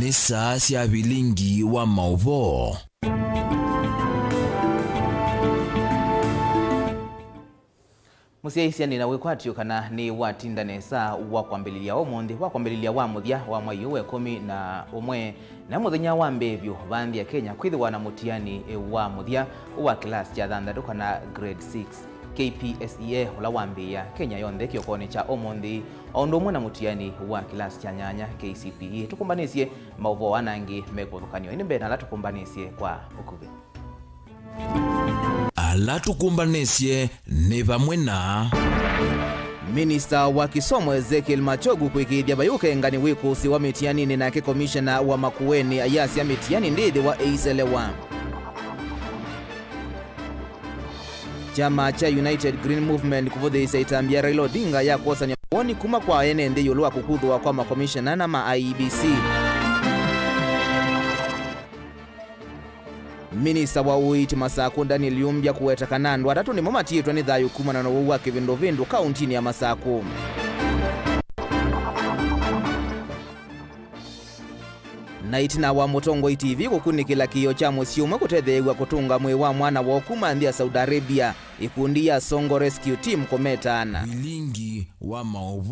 ni saa cia Vilingi wa Mauvoo. Musiaisia nina wekwatio kana ni watinda nesa wa kwambililia omundi wa kwambililia wa muthia wa mwai uwe 11 na muthenya wa mbevyo bandi ya Kenya kwithiwa na mutiani wa muthia wa class ya thandatu kana grade 6 KPSEA ula wambia Kenya yonthe kiokoni cha omundi ondumwe na mutiani wa class ya nyanya KCPE. Tukumbanisie Mauvoo anangi mekuthukanio ini mbena la tukumbanisie kwa ukuvi. Ala tukumbanesie ni vamwe na Minister wa Kisomo Ezekiel Machogu kwikithia bayuke ngani wikusi wa mitiani ni nake commissioner wa Makueni ayasi ya mitiani ndithi wa Eiselewa. Chama cha United Green Movement kuvuthisa itambia Raila Odinga ya kuosanya woni kuma kwa ene ndi yulwa kukuthwa kwa makomishona na ma IEBC. Minister wa Uiti Masako Daniel Yumbya kuweta kanandu atatu ni momatitwa ni thayu kumana na uwa kivindovindu kauntini ya Masako. Na itina wa Mutongo TV kukunikila kiyo cha musiume kutethewa kutunga mwe wa mwana wa okuma ndia Saudi Arabia ikundi ya Songo Rescue Team kometana. Vilingi wa Mauvoo.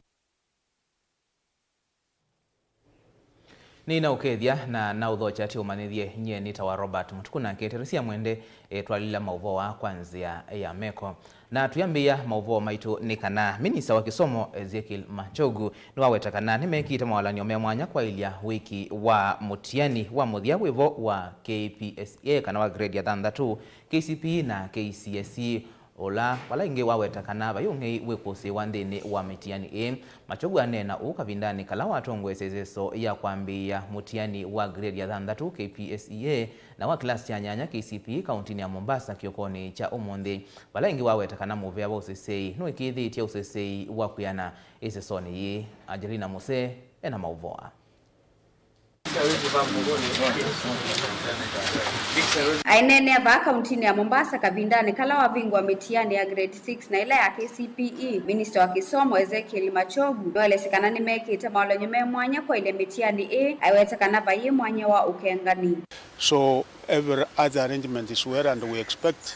Nina ukethia na uthocha ti umanithie nye nita wa Robert Mutuku na keteresia mwende twalila Mauvoo wa kwanzia ya meko. Na tuyambia Mauvoo maitu ni kana Minister wa Kisomo Ezekiel Machogu ni waweta kana nimekita mawalanio mea mwanya kwa ilia wiki wa mutiani wa muthia wivo wa KPSEA kana wa grade ya thandatu KCPE na KCSE ola wala inge waweta kana bayunge wekusi wandini wa mitiani Machogu anena ukavindani kala watongwe sezeso ya kwambia mutiani wa grade ya thandatu KPSEA na wa class ya nyanya KCPE kauntini ya Mombasa kiokoni cha umundi wala inge waweta kana muvea wa usesei no ikithitia usesei wa kuyana isesoni yi Angelina Muse ena Mauvoo. Ainene va kauntini ya Mombasa kavindani kala wavingwa mitiani ya grade 6 na ila ya KCPE. Minister wa Kisomo Ezekiel Machogu noelesekana nimekita mawalanyo mea mwanya kwa ile mitiani aiwetekana vaye mwanya wa ukengani. So every other arrangement is well and we expect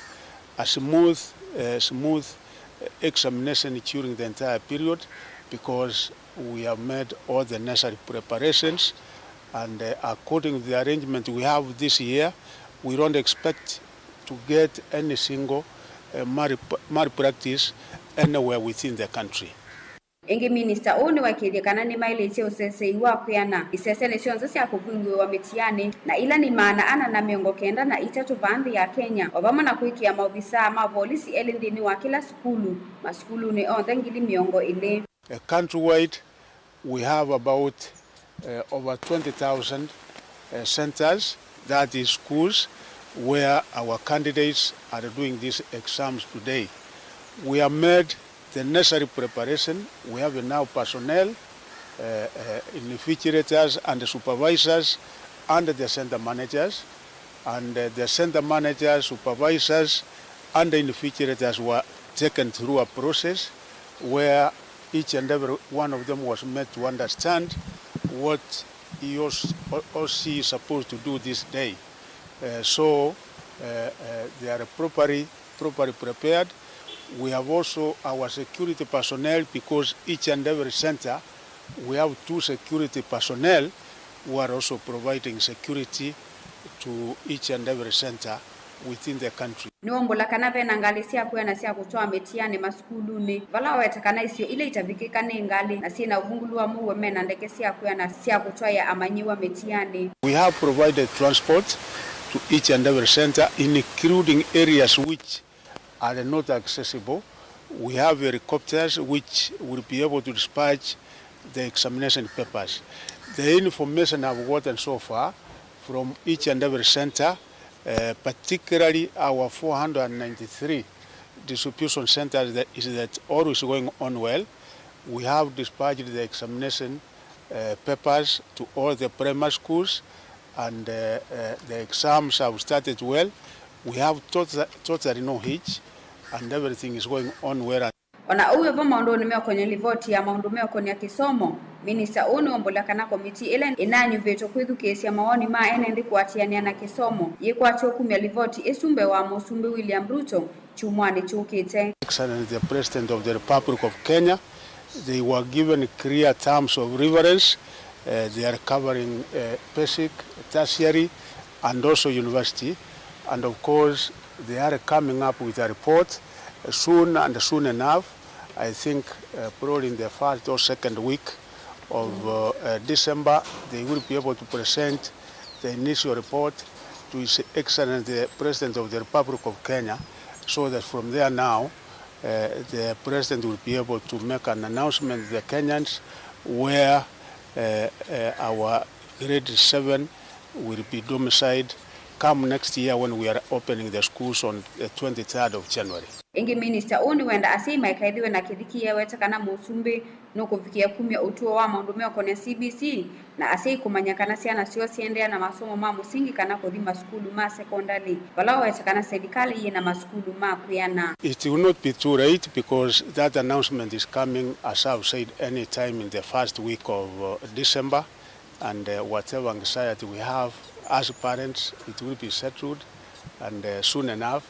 a smooth examination during the entire period because we have made all the necessary preparations. And according to the arrangement we have this year, we don't expect to get any single malpractice anywhere within the country. Ingi minister oni wakithia kana ni mailete usesei wa kuyana isesene sionzo cia kuvingwe wa mitiani na ila ni maana ana na miongo kenda na itatu bandi ya Kenya obama na kuikia maofisa ma polisi elindini wa kila skulu maskulu ni onthe ngili miongo ile. Countrywide we have about over 20,000 centers, that is schools, where our candidates are doing these exams today. We have made the necessary preparation. We have now personnel, invigilators and the supervisors and the center managers. And the center managers, supervisors and the invigilators were taken through a process where each and every one of them was made to understand what he or she is supposed to do this day. So they are properly prepared. We have also our security personnel because each and every center we have 2 security personnel who are also providing security to each and every center within the country. Niombola kana vena ngali sia kuyana sia kutoa metiani maskuluni vala wetakana isio ile itavikika ne ngali na sina uvungulua muwe mena ndeke sia kuyana sia kutoa ya amanyiwa metiani. We have provided transport to each and every center including areas which are not accessible. We have helicopters which will be able to dispatch the examination papers. The information I've gotten so far from each and every center, particularly our 493 distribution centers, is that all is going on well. We have dispatched the examination papers to all the primary schools and the exams have started well. We have totally no hitch and everything is going on well. Ona uwe vo maundu ni meo kwenye livoti ya maundu meo kwenye kisomo. Minista uni wambulakana komiti ile inanyu veto kwithu kesi ya maoni maa enendi kuatiania na kisomo. Yikuatio kumia livoti isumbe wa musumbi William Ruto chumwani chukite. Excellent, the President of the Republic of Kenya, they were given clear terms of reference. They are covering basic, tertiary, and also university. And of course, they are coming up with a report soon and soon enough. I think probably in the first or second week of December, they will be able to present the initial report to His Excellency the President of the Republic of Kenya, so that from there now, the President will be able to make an announcement to the Kenyans where our grade 7 will be domiciled come next year when we are opening the schools on the 23rd of January. Ingi Minister uni wenda asima ikaidhiwe na kithiki ya wetakana musumbi nuko vikia kumia utuo wa maundumeo kone CBC na asii kumanyakana siana sio siendea na masomo ma musingi kana kodhima skulu ma sekondari wala wetakana serikali ye na maskulu ma priana. It will not be too late because that announcement is coming, as I've said, any time in the first week of December, and whatever anxiety we have as parents, it will be settled, and soon enough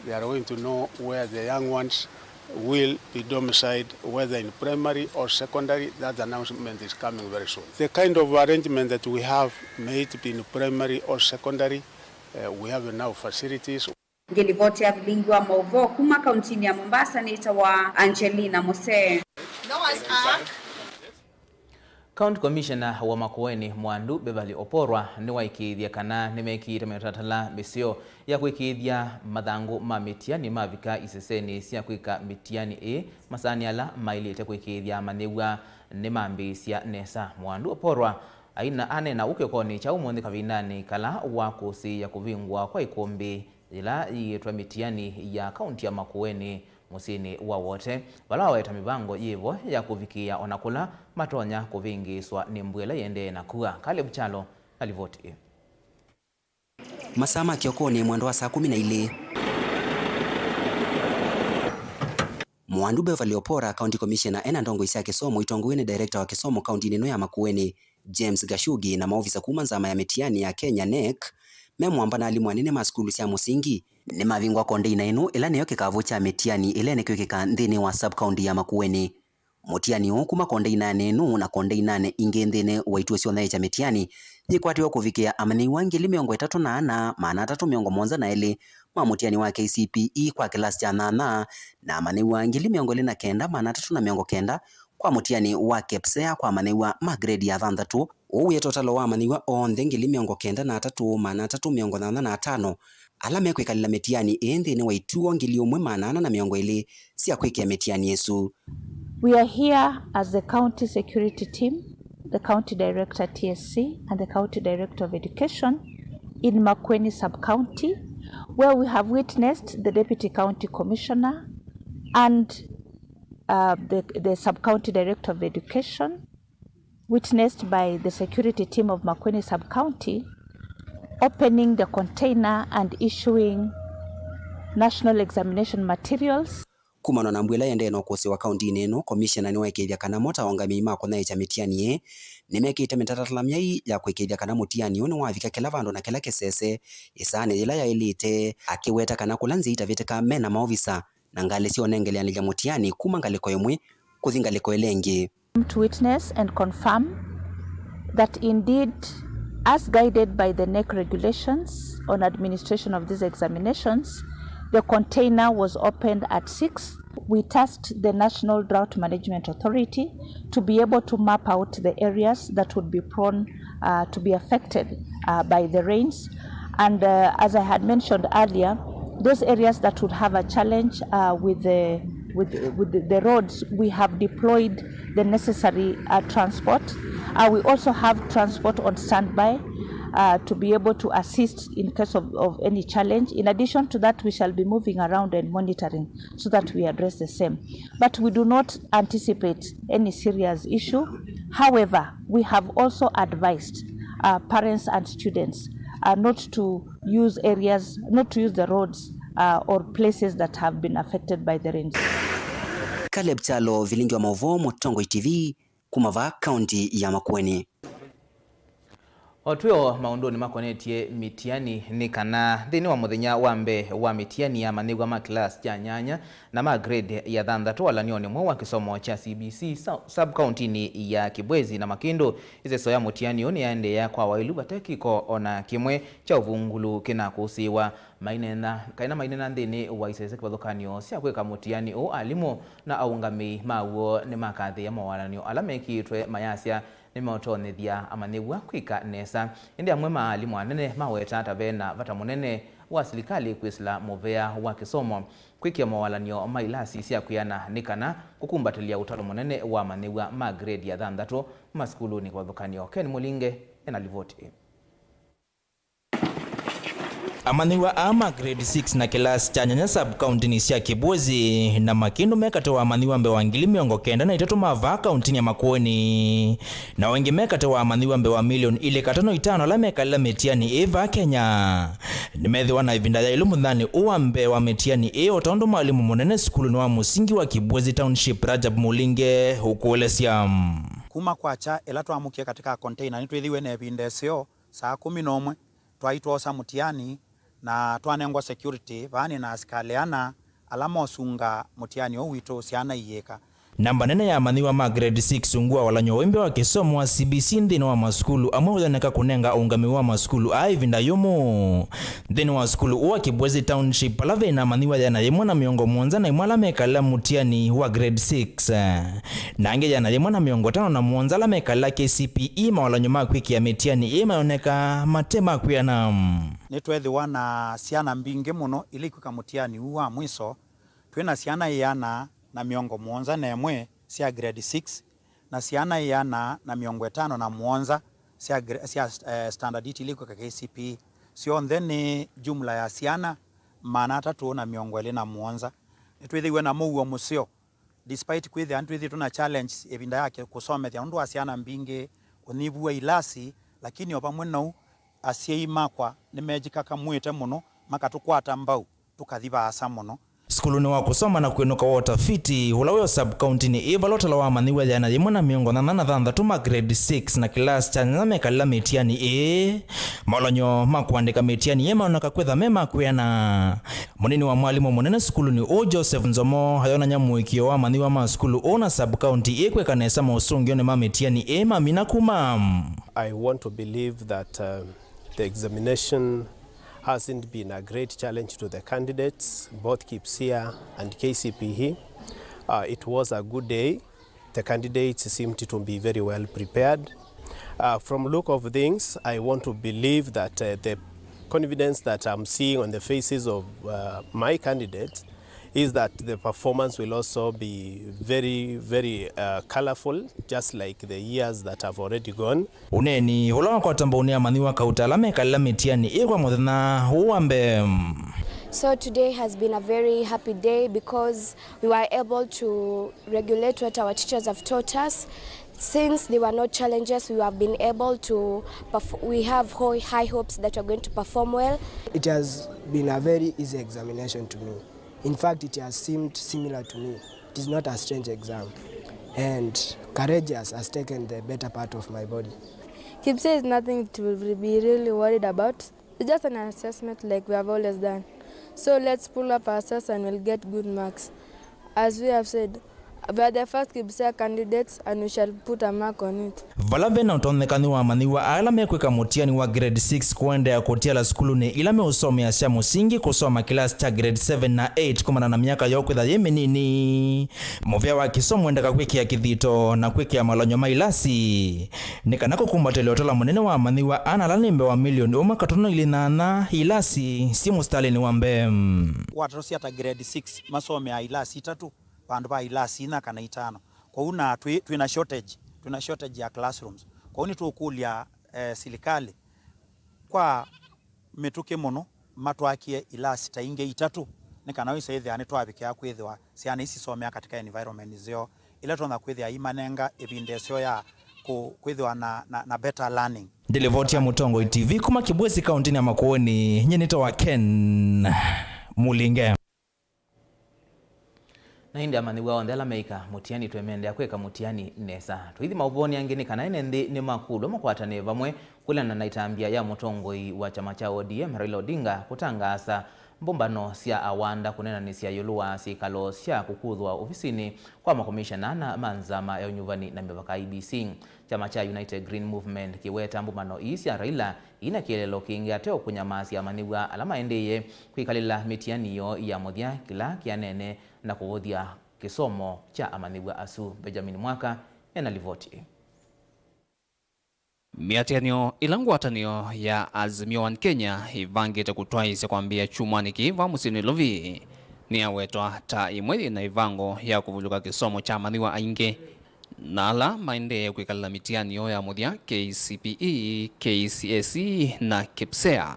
they are going to know where the young ones will be domiciled, whether in primary or secondary. That announcement is coming very soon. The kind of arrangement that we have made in primary or secondary, we have now facilities. Ngilivoti ya Vilingi wa Mauvoo kuma kauntini ya Mombasa ni itawa Angelina Mose. County Commissioner wa Makueni Mwandu Beverly Oporwa ni waikithia kana nimekire metatala misio ya kwikithia mathangu ma mitiani mavika iseseni cia kwika mitiani masani ala mailite kwikithia manegwa ni mambi cia nesa. Mwandu Oporwa aina anena ukekoni cha umuthi kavinani kala wa kusi ya kuvingwa kwa ikumbi ila yitwa mitiani ya kaunti ya Makueni musini wa wote wala waeta mibango yivo ya kuvikia onakula matonya kuvingiswa ni mbwela yende na kuwa kale buchalo alivoti. Masama kiokoni mwendo wa saa 12. Mwandu Beverly Oporwa County Commissioner ena ndongo isia kisomo itongoine director wa kisomo county nino ya Makueni James Gashugi na maofisa kuma nzama ya mitiani ya Kenya NEC memwamba na alimu anene maskulu cia musingi ni mavingwa kondeina ino ila niyo kikavu cha mitiani ile nikiwekeka nthini wa sub county ya Makueni. Mutiani huu kuma kondeina nenu na kondeina ne ingi nthini wa ituo cionthe cha mitiani yikwatiwa kuvikia amani wa 34 maana 317 ma mutiani wa KCPE kwa kilasi cha 8 na amani wa 29 maana 309 kwa mutiani wa KEPSEA kwa amani wa magredi ya 6 uye totalo wa amani wa onthe 93 maana 385 ala mekwikalila metiani nthini wa ituo 1,820 cia kwikia metiani yesu. We are here as the county security team, the county director TSC and the county director of education in Makueni sub-county, where we have witnessed the deputy county commissioner and the sub-county director of education, witnessed by the security team of Makueni sub-county, opening the container and issuing national examination materials. Kumano na mbwela yende no kosi wa county neno commissioner ni waikithia kana mota wangami mako na cha mitiani nimekite metatala myai ya kwikithia kana mutiani ni wavika kila vandu na kila kesese isane ila ya elite akiweta kana kulanzi itaviteka mena maofisa na ngale sio nengeleanile mutiani kuma ngaliko yomwe kuthingaliko elengi. To witness and confirm that indeed, as guided by the NEC regulations on administration of these examinations, the container was opened at 6. We tasked the National Drought Management Authority to be able to map out the areas that would be prone to be affected by the rains. And as I had mentioned earlier, those areas that would have a challenge with the roads, we have deployed the necessary transport. We also have transport on standby to be able to assist in case of any challenge. In addition to that, we shall be moving around and monitoring so that we address the same. But we do not anticipate any serious issue. However, we have also advised parents and students not to use the roads or places that have been affected by the rains. Caleb Chalo, Vilingi wa Mauvoo, Mutongo TV, kumava kaunti ya Makueni. Otuyo maundoni makonetie mitiani ni kana thini wa muthenya wambe wa mitiani ya manigwa ma class cha nyanya na ma grade ya thanthatu walanioni mwe wa kisomo cha CBC sub county ni ya Kibwezi na Makindu. Ize soya mutiani oni yaende ya kwa wailu batekiko ona kimwe cha uvungulu kina kusiwa kaina mainena thini wa isese kibadhukanio sia kweka mutiani o alimo na aungami mauo ni makathi ya mawalanio alamekitwe mayasya nimeotonethia amanigwa kwika nesa indi amwe maalimu anene maweta tabena vata munene wa serikali kwisila muvea wa kisomo kwikia mawalanio mailasi sia kuyana nikana kukumbatilia utalo munene wa manigwa ma grade ya thanthatu maskulu ni kwadhukanio. Ken Mulinge enalivoti. Amaniwa ama grade 6 na class cha nyanya sub county ni sia Kibwezi na Makindu mekatoa amaniwa mbe wangili miongo kenda na itatu mava county ya Makueni na wengi mekatoa amaniwa mbe wa milioni ile katano itano la mekala metiani eva Kenya nimethiwa na ivinda ya ilumu thani uwa mbe wa metiani otondo mwalimu munene skulu ni wa musingi wa Kibwezi Township Rajab Mulinge hukuelesia kuma kwacha ela twamukia katika container nitwithiwe ne vindesio saa 11 twaitwosa mutiani na twanengwa security vani na askaleana alama osunga mutiani owito siana iyeka. Namba nene ya amaniwa ma grade 6 ungua walanyo wembe wa kisomo wa CBC ndino wa maskulu amwe udhaneka kunenga ungami wa maskulu aivinda yomo ndino wa skulu uwa Kibwezi Township palave na amaniwa yana yemwa na miongo mwonza na imwala mekala mutiani wa grade 6 na ange yana yemwa na miongo tano na mwonza la mekala KCPE mawalanyo makwiki ya metiani mayoneka matema kuyana nitwethi wana siana mbinge muno ili kwika mutiani uwa mwiso twena siana yana na miongo mwonza na emwe sia grade 6 na siana yana na miongo 5 na mwonza sia standard itiliko kwa KCP sio ndeni jumla ya siana maana tatu na miongo 2 na mwonza nitwithiwe na Mauvoo musio despite kwithi antwithi tuna challenge evinda yake kusomethia ndu asiana mbinge univua ilasi lakini opamwe nau asieima kwa nimejikaka mwete muno makatukwata mbau tukathiba asa muno skulu ni wa kusoma na kuenuka wa utafiti ulawe sub county ni ivalota la wamaniwa yana yemwe na miongo na thanthatu ma grade 6 na class cha nyanya mekala metiani malanyo makuandika metiani yema onaka kwetha mema kuyana munini wa mwalimu munene skulu ni o Joseph Nzomo hayona nyamuikio wa maniwa ma skulu ona sub county kweka nesa mausungio ni ma metiani mamina kuma. I want to believe that the examination hasn't been a great challenge to the candidates, both KIPSEA and KCPE. It was a good day. The candidates seemed to be very well prepared. From look of things, I want to believe that the confidence that I'm seeing on the faces of my candidates is that the performance will also be very, very colorful, just like the years that have already gone. Uneni hulawa kwa tambonia maniwa kautalame kalamitiani kwa muthana uambe. So today has been a very happy day because we were able to regulate what our teachers have taught us. Since there were no challenges, we have been able to, we have high hopes that we're going to perform well. It has been a very easy examination to me. In fact, it has seemed similar to me. It is not a strange exam. And courageous has taken the better part of my body. KIPSEA is nothing to be really worried about. It's just an assessment like we have always done. So let's pull up our assess and we'll get good marks. As we have said, we are the first KIPSEA candidates and we shall put a mark on it. Valave na utonekani wa amaniwa alame kweka mutiani wa grade 6 kuende ya kotia la skulu ni ilame usome ya siya musingi kusoma kilasi cha grade 7 na 8 kumana na miaka ya ukwedha yemenini. Movea wa kisomo endaka kweki ya kithito na kweki ya malanyo mailasi. Nikanako kumbatele otola munene wa amaniwa analanimbe wa milioni umakatono ilinana ilasi si mustali ni wambe. Watarosi ata grade 6 masome ya ilasi tatu. Pandu ba ilasi ina kana itano. Kwa una tuina shortage ya classrooms. Kwa uni tukulia silikali. Kwa metuke mono matwakie ilasi tainge itatu. Nika nawe saithi anitwabike ya kwethiwa siana isi somea katika environment zio ile tuona kwethia imanenga ebindesio ya kwethiwa na better learning. Delevoti ya Mutongo TV kuma Kibwezi kaunti ya Makueni nyenito wa Ken Mulinge. na indi amaniwa ondela meika mutiani twemende akweka mutiani nesa twithi mauvoni angini kana ine ni makudo makwatane vamwe kulana na itambia ya mutongoi wa chama cha ODM Raila Odinga kutangasa mbombano sia awanda kunena ni sia yulua sikalo sia kukuthwa ofisini kwa makomishana na manzama ya unyuvani na mivaka IBC. Chama cha United Green Movement kiweta mbombano isi ya Raila ina kielelo kingi ateo kunyamasi ya maniwa alama endeye kuikalila mitianiyo ya muthia kila kianene na kuvuthia kisomo cha amaniwa asu. Benjamin Mwaka enalivoti. Miatianio ilangwatanio ya Azimio One Kenya ivangite kutwaise kwambia chumani kiva musini lovi ni awetwa ta imweli na ivango ya kuvuluka kisomo cha amaniwa ainge nala maende ya kuikalila mitianio ya muthia KCPE, KCSE na KIPSEA.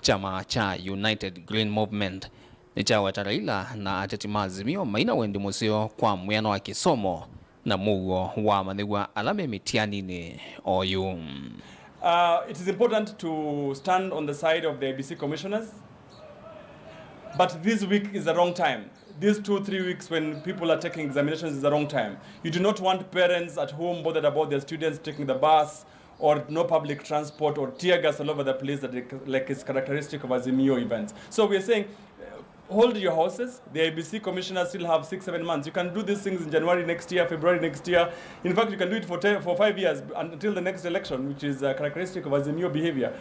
Chama cha United Green Movement ni chaweta Raila na atetima Azimio maina wendi musio kwa mwiano wa kisomo na Mauvoo wa maniwa alame mitiani ni oyu. It is important to stand on the side of the IBC commissioners, but this week is the wrong time. These 2-3 weeks when people are taking examinations is the wrong time. You do not want parents at home bothered about their students taking the bus or no public transport or tear gas all over the place that like is characteristic of Azimio events. So we are saying, hold your horses. The IBC commissioners still have 6-7 months. You can do these things in January next year, February next year. In fact, you can do it for 5 years until the next election, which is a characteristic of Azimio behavior.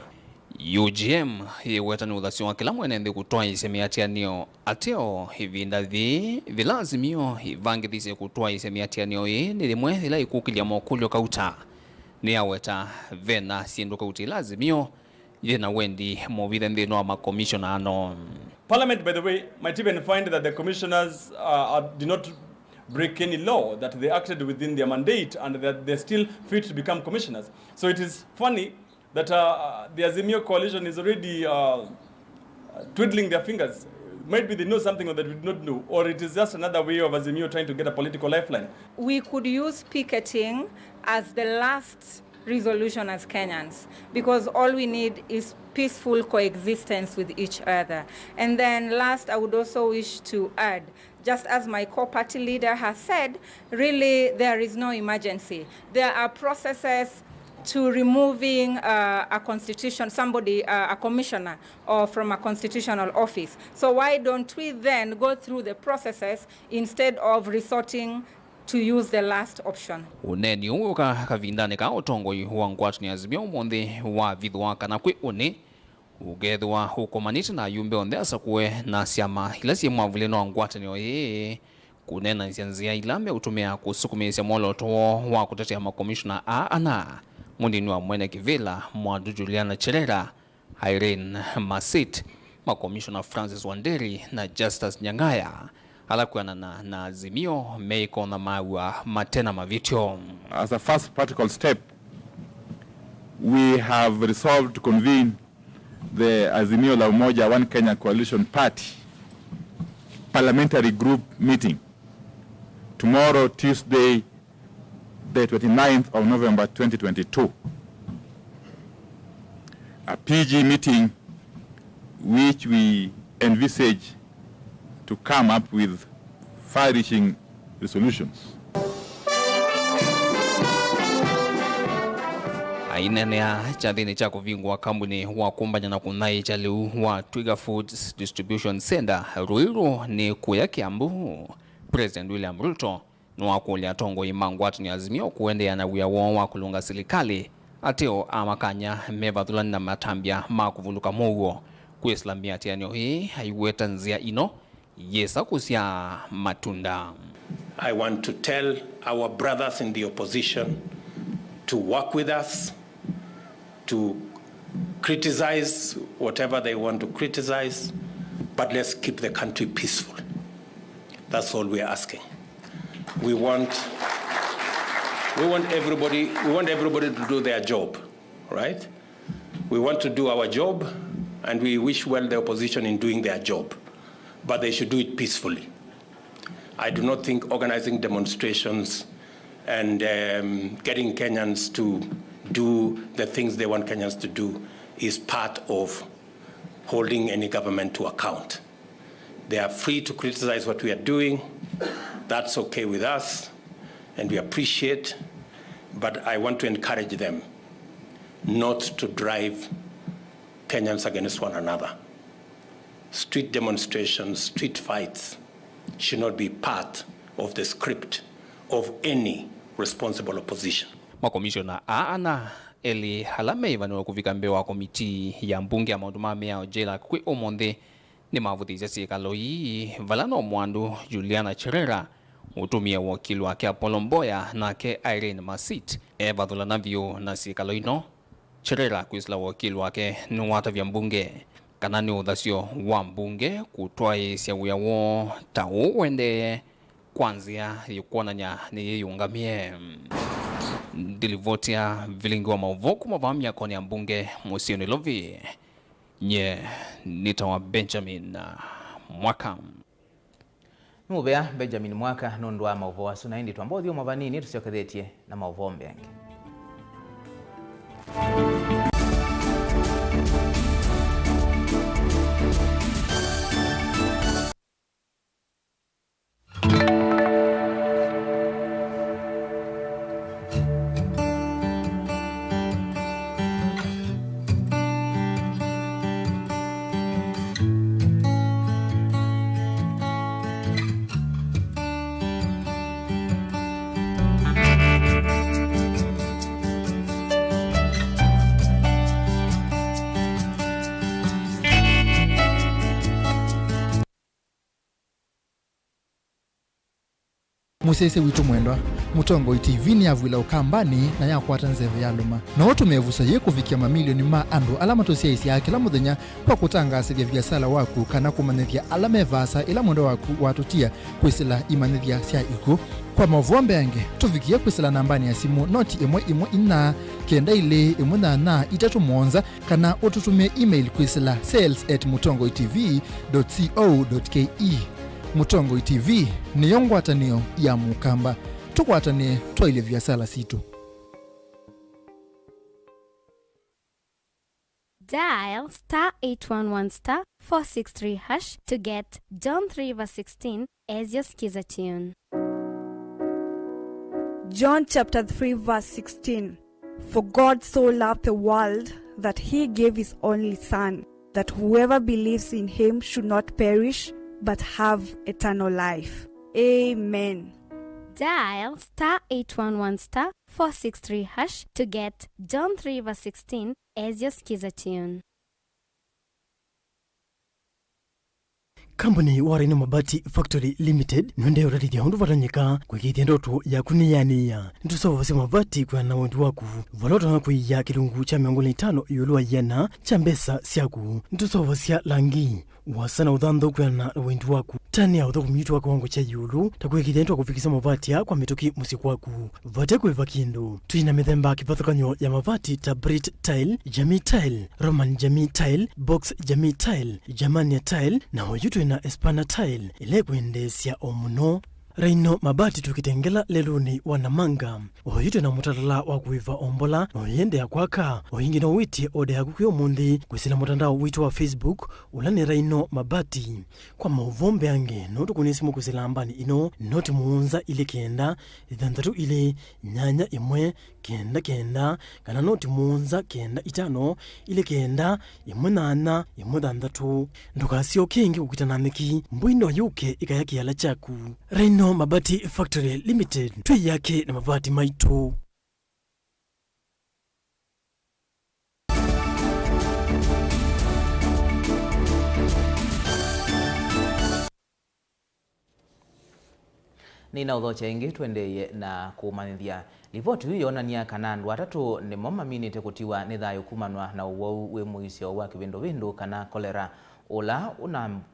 UGM hiweta ni udhasio wa kila mwenende kutoa isemiatianio ateo hivi ndathi vila Azimio hivangi dhisi kutoa isemiatianio hii nilimwe hila ikukilia mokulio kauta ni aweta vena siendo kauti ila Azimio yena wendi movide ndino wa makomishona ano. Parliament, by the way, might even find that the commissioners did not break any law, that they acted within their mandate and that they're still fit to become commissioners. So it is funny that the Azimio coalition is already twiddling their fingers. Maybe they know something that we do not know, or it is just another way of Azimio trying to get a political lifeline. We could use picketing as the last resolution as Kenyans, because all we need is peaceful coexistence with each other. And then last, I would also wish to add, just as my co-party leader has said, really there is no emergency. There are processes to removing a commissioner or from a constitutional office. So why don't we then go through the processes instead of resorting to use the last option? Uneni uka kavindane ka otongoi wa ngwatu ni Azimio monde wa vidwa kana kwe one ugedwa hukomaniti na yumbe onde asakue na siama ilasi mwavuleno wa ngwatu ni oye kunena nsianzia ilame utumia kusukumisia molo towo wa kutetea makomishona ana mundini wa mwene kivila mwadu Juliana Cherera, Irene Masit, makomishona Francis Wanderi na Justus Nyangaya alakuana na Azimio meiko na mawa matena mavitio. As a first practical step, we have resolved to convene the Azimio la Umoja One Kenya Coalition Party parliamentary group meeting tomorrow, Tuesday, the 29th of November 2022. A PG meeting which we envisage to come up with far-reaching resolutions. Ainenea chadhini cha kuvingwa kambuni wa kumbanya na kunai chaliu wa Twiga Foods Distribution Center Ruiru ni kuya Kiambu. President William Ruto nwa kulia tongo imangwatu ni Azimio kuende ya na wiyawo wa kulunga silikali ateo amakanya mevathulani na matambia makuvuluka Mauvoo kuislambia atianio hii haiweta nzia ino yesa kusia matunda. I want to tell our brothers in the opposition to work with us, to criticize whatever they want to criticize, but let's keep the country peaceful. That's all we're asking. We want everybody to do their job, right? We want to do our job, and we wish well the opposition in doing their job, but they should do it peacefully. I do not think organizing demonstrations and getting Kenyans to do the things they want Kenyans to do is part of holding any government to account. They are free to criticize what we are doing, That's okay with us, and we appreciate, but I want to encourage them not to drive Kenyans against one another. Street demonstrations, street fights should not be part of the script of any responsible opposition. Makomishona aana eli halame ivano kuvika mbewa komiti ya mbunge ya maundu mamea ojela kwe omonde ni mavuthisya sikalo hii valano mwandu Juliana Cherera utumia wakili wake Apollo Mboya nake Irene Masit evathula navyo na sikalo ino. Cherera kwisila wakili wake nuwata vya mbunge kana ni uthasyo wa mbunge kutwaisya wiawo ta uwende kwanzia yukuonanya ni yiyungamie. Dilivotia Vilingi wa Mauvoo kumavamia koni ya mbunge Musioni Lovi nye nitawa Benjamin Mwaka. Mubea Benjamin Mwaka nondwa Mauvoo asuna indi tuambothi umavanini tusiokethetie na Mauvoo mbenge. Musese witu mwendwa Mutongo TV ni avwila ukambani na yakwata nzeve ya luma na watu mevusa ye kufikia mamilioni ma andu alama tosia isi ya kila muthenya kwa kutangasa vya biasala waku kana kumanethia alama evasa ila mwendo waku watutia kwisila imanethia sia iku kwa Mauvoo mbenge tufikia kwisila nambani ya simu noti imwe ina kenda ile imwe na itatu mwonza kana ututumie email kwisila sales@mutongotv.co.ke. Mutongo TV ni yongwatanio ya mukamba tukwatane twaile vya sala situ. Dial *811*463# to get John 3:16 as your skiza tune. John chapter 3:16. For God so loved the world that he gave his only son, that whoever believes in him should not perish but have eternal life. Amen. Dial *811*463# to get John 3:16 as your skiza tune. Company Warren Mabati Factory Limited nonde urati hundu vatanyika kwikithia ndoto ya kuniyania ntusovose mabati kwa na wendu waku valota na kuiya kilungu cha 500 yulua yana cha mbesa syaku ntusovosya langi wasana uthantho kwa na wendu waku tani ya uthukumitu wa kiwango cha yulu takwikithia ntu kufikisa mabati kwa mituki musiku waku vate kwiva kindu tuina mithemba kipathukanyo ya mabati ta Brit Tile, Jamii Tile, Roman Jamii Tile, Box Jamii Tile, Germania Tile na hoyutu na Espana Tile ile kuendesya omuno. Reino mabati tukitengela leluni wanamanga ohoyite na mutalala wa kuiva ombola oyende ya kwaka oyingi no witi ode ya kukiyo mundi kwisila mutandao witu wa Facebook ulani Reino mabati kwa Mauvoo mbenge notu kunisimu kusila ambani ino noti muunza ile kenda idhantatu ile nyanya imwe kenda kana noti muunza kenda itano ile kenda imwe nana imwe dhandatu ndukasio kingi kukitanamiki mbwino yuke ikayaki yala chaku. Reino Mabati Factory Limited tui yake na mabati maitu. Nina udhocha ingi tuendeye na kumanithia ripoti hiyo yonania kana andu atatu ni momaminite kutiwa ni thayu kumanwa na uwau wi muisyo wa kibindu kana kolera ula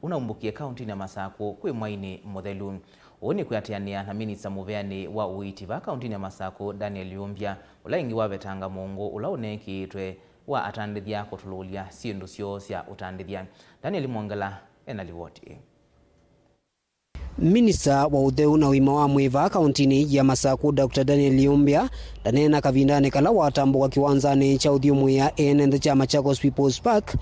unaumbukie kaunti ya Masaku kwi mwaini muthelu. Oni kuyatiania na minista muveani wa uiti va kaunti ya Masaku Daniel Yumbia ula ingi wavetanga mungu ula unekiitwe wa atandithia kutululia sindu syo sya utandithia. Daniel Mwangala ena ripoti. Minista wa utheu na wima wa mwiva kauntini ya Masaku Dr. Daniel Yumbia danena kavindane kala watambo wa kiwanzani cha uthiumu ya NND cha Machakos People's Park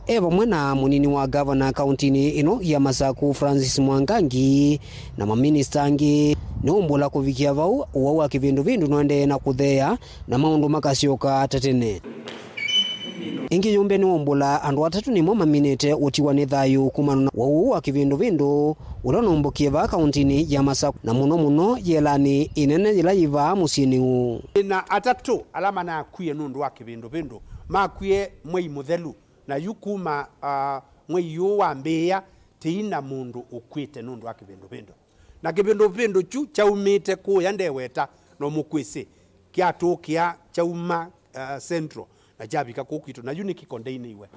Eva mwena munini wa governor kauntini ino ya Masaku Francis Mwangangi na maminista angi ni umbula kuvikia vau uwa kivindu vindu nwende na kuthea na maundu makasioka tatene. Ingi yumbe ni umbula andu atatu ni mwa minite utiwa ni thayu kumana wa uwa kivindu vindu ula numbukie va kauntini ya Masaku na muno yelani inene yila yiva musini u. Na atatu alama na kuye nundu wa kivindu vindu makuye mwei muthelu na yukuma mwei yu wa mbea tiina mundu ukwite nundu wa kivindu vindu na kivindu vindu chu chaumite kuya ndeweta no mukwisi kiatukia chauma central na jabika kukitu na uniki kondeini iwe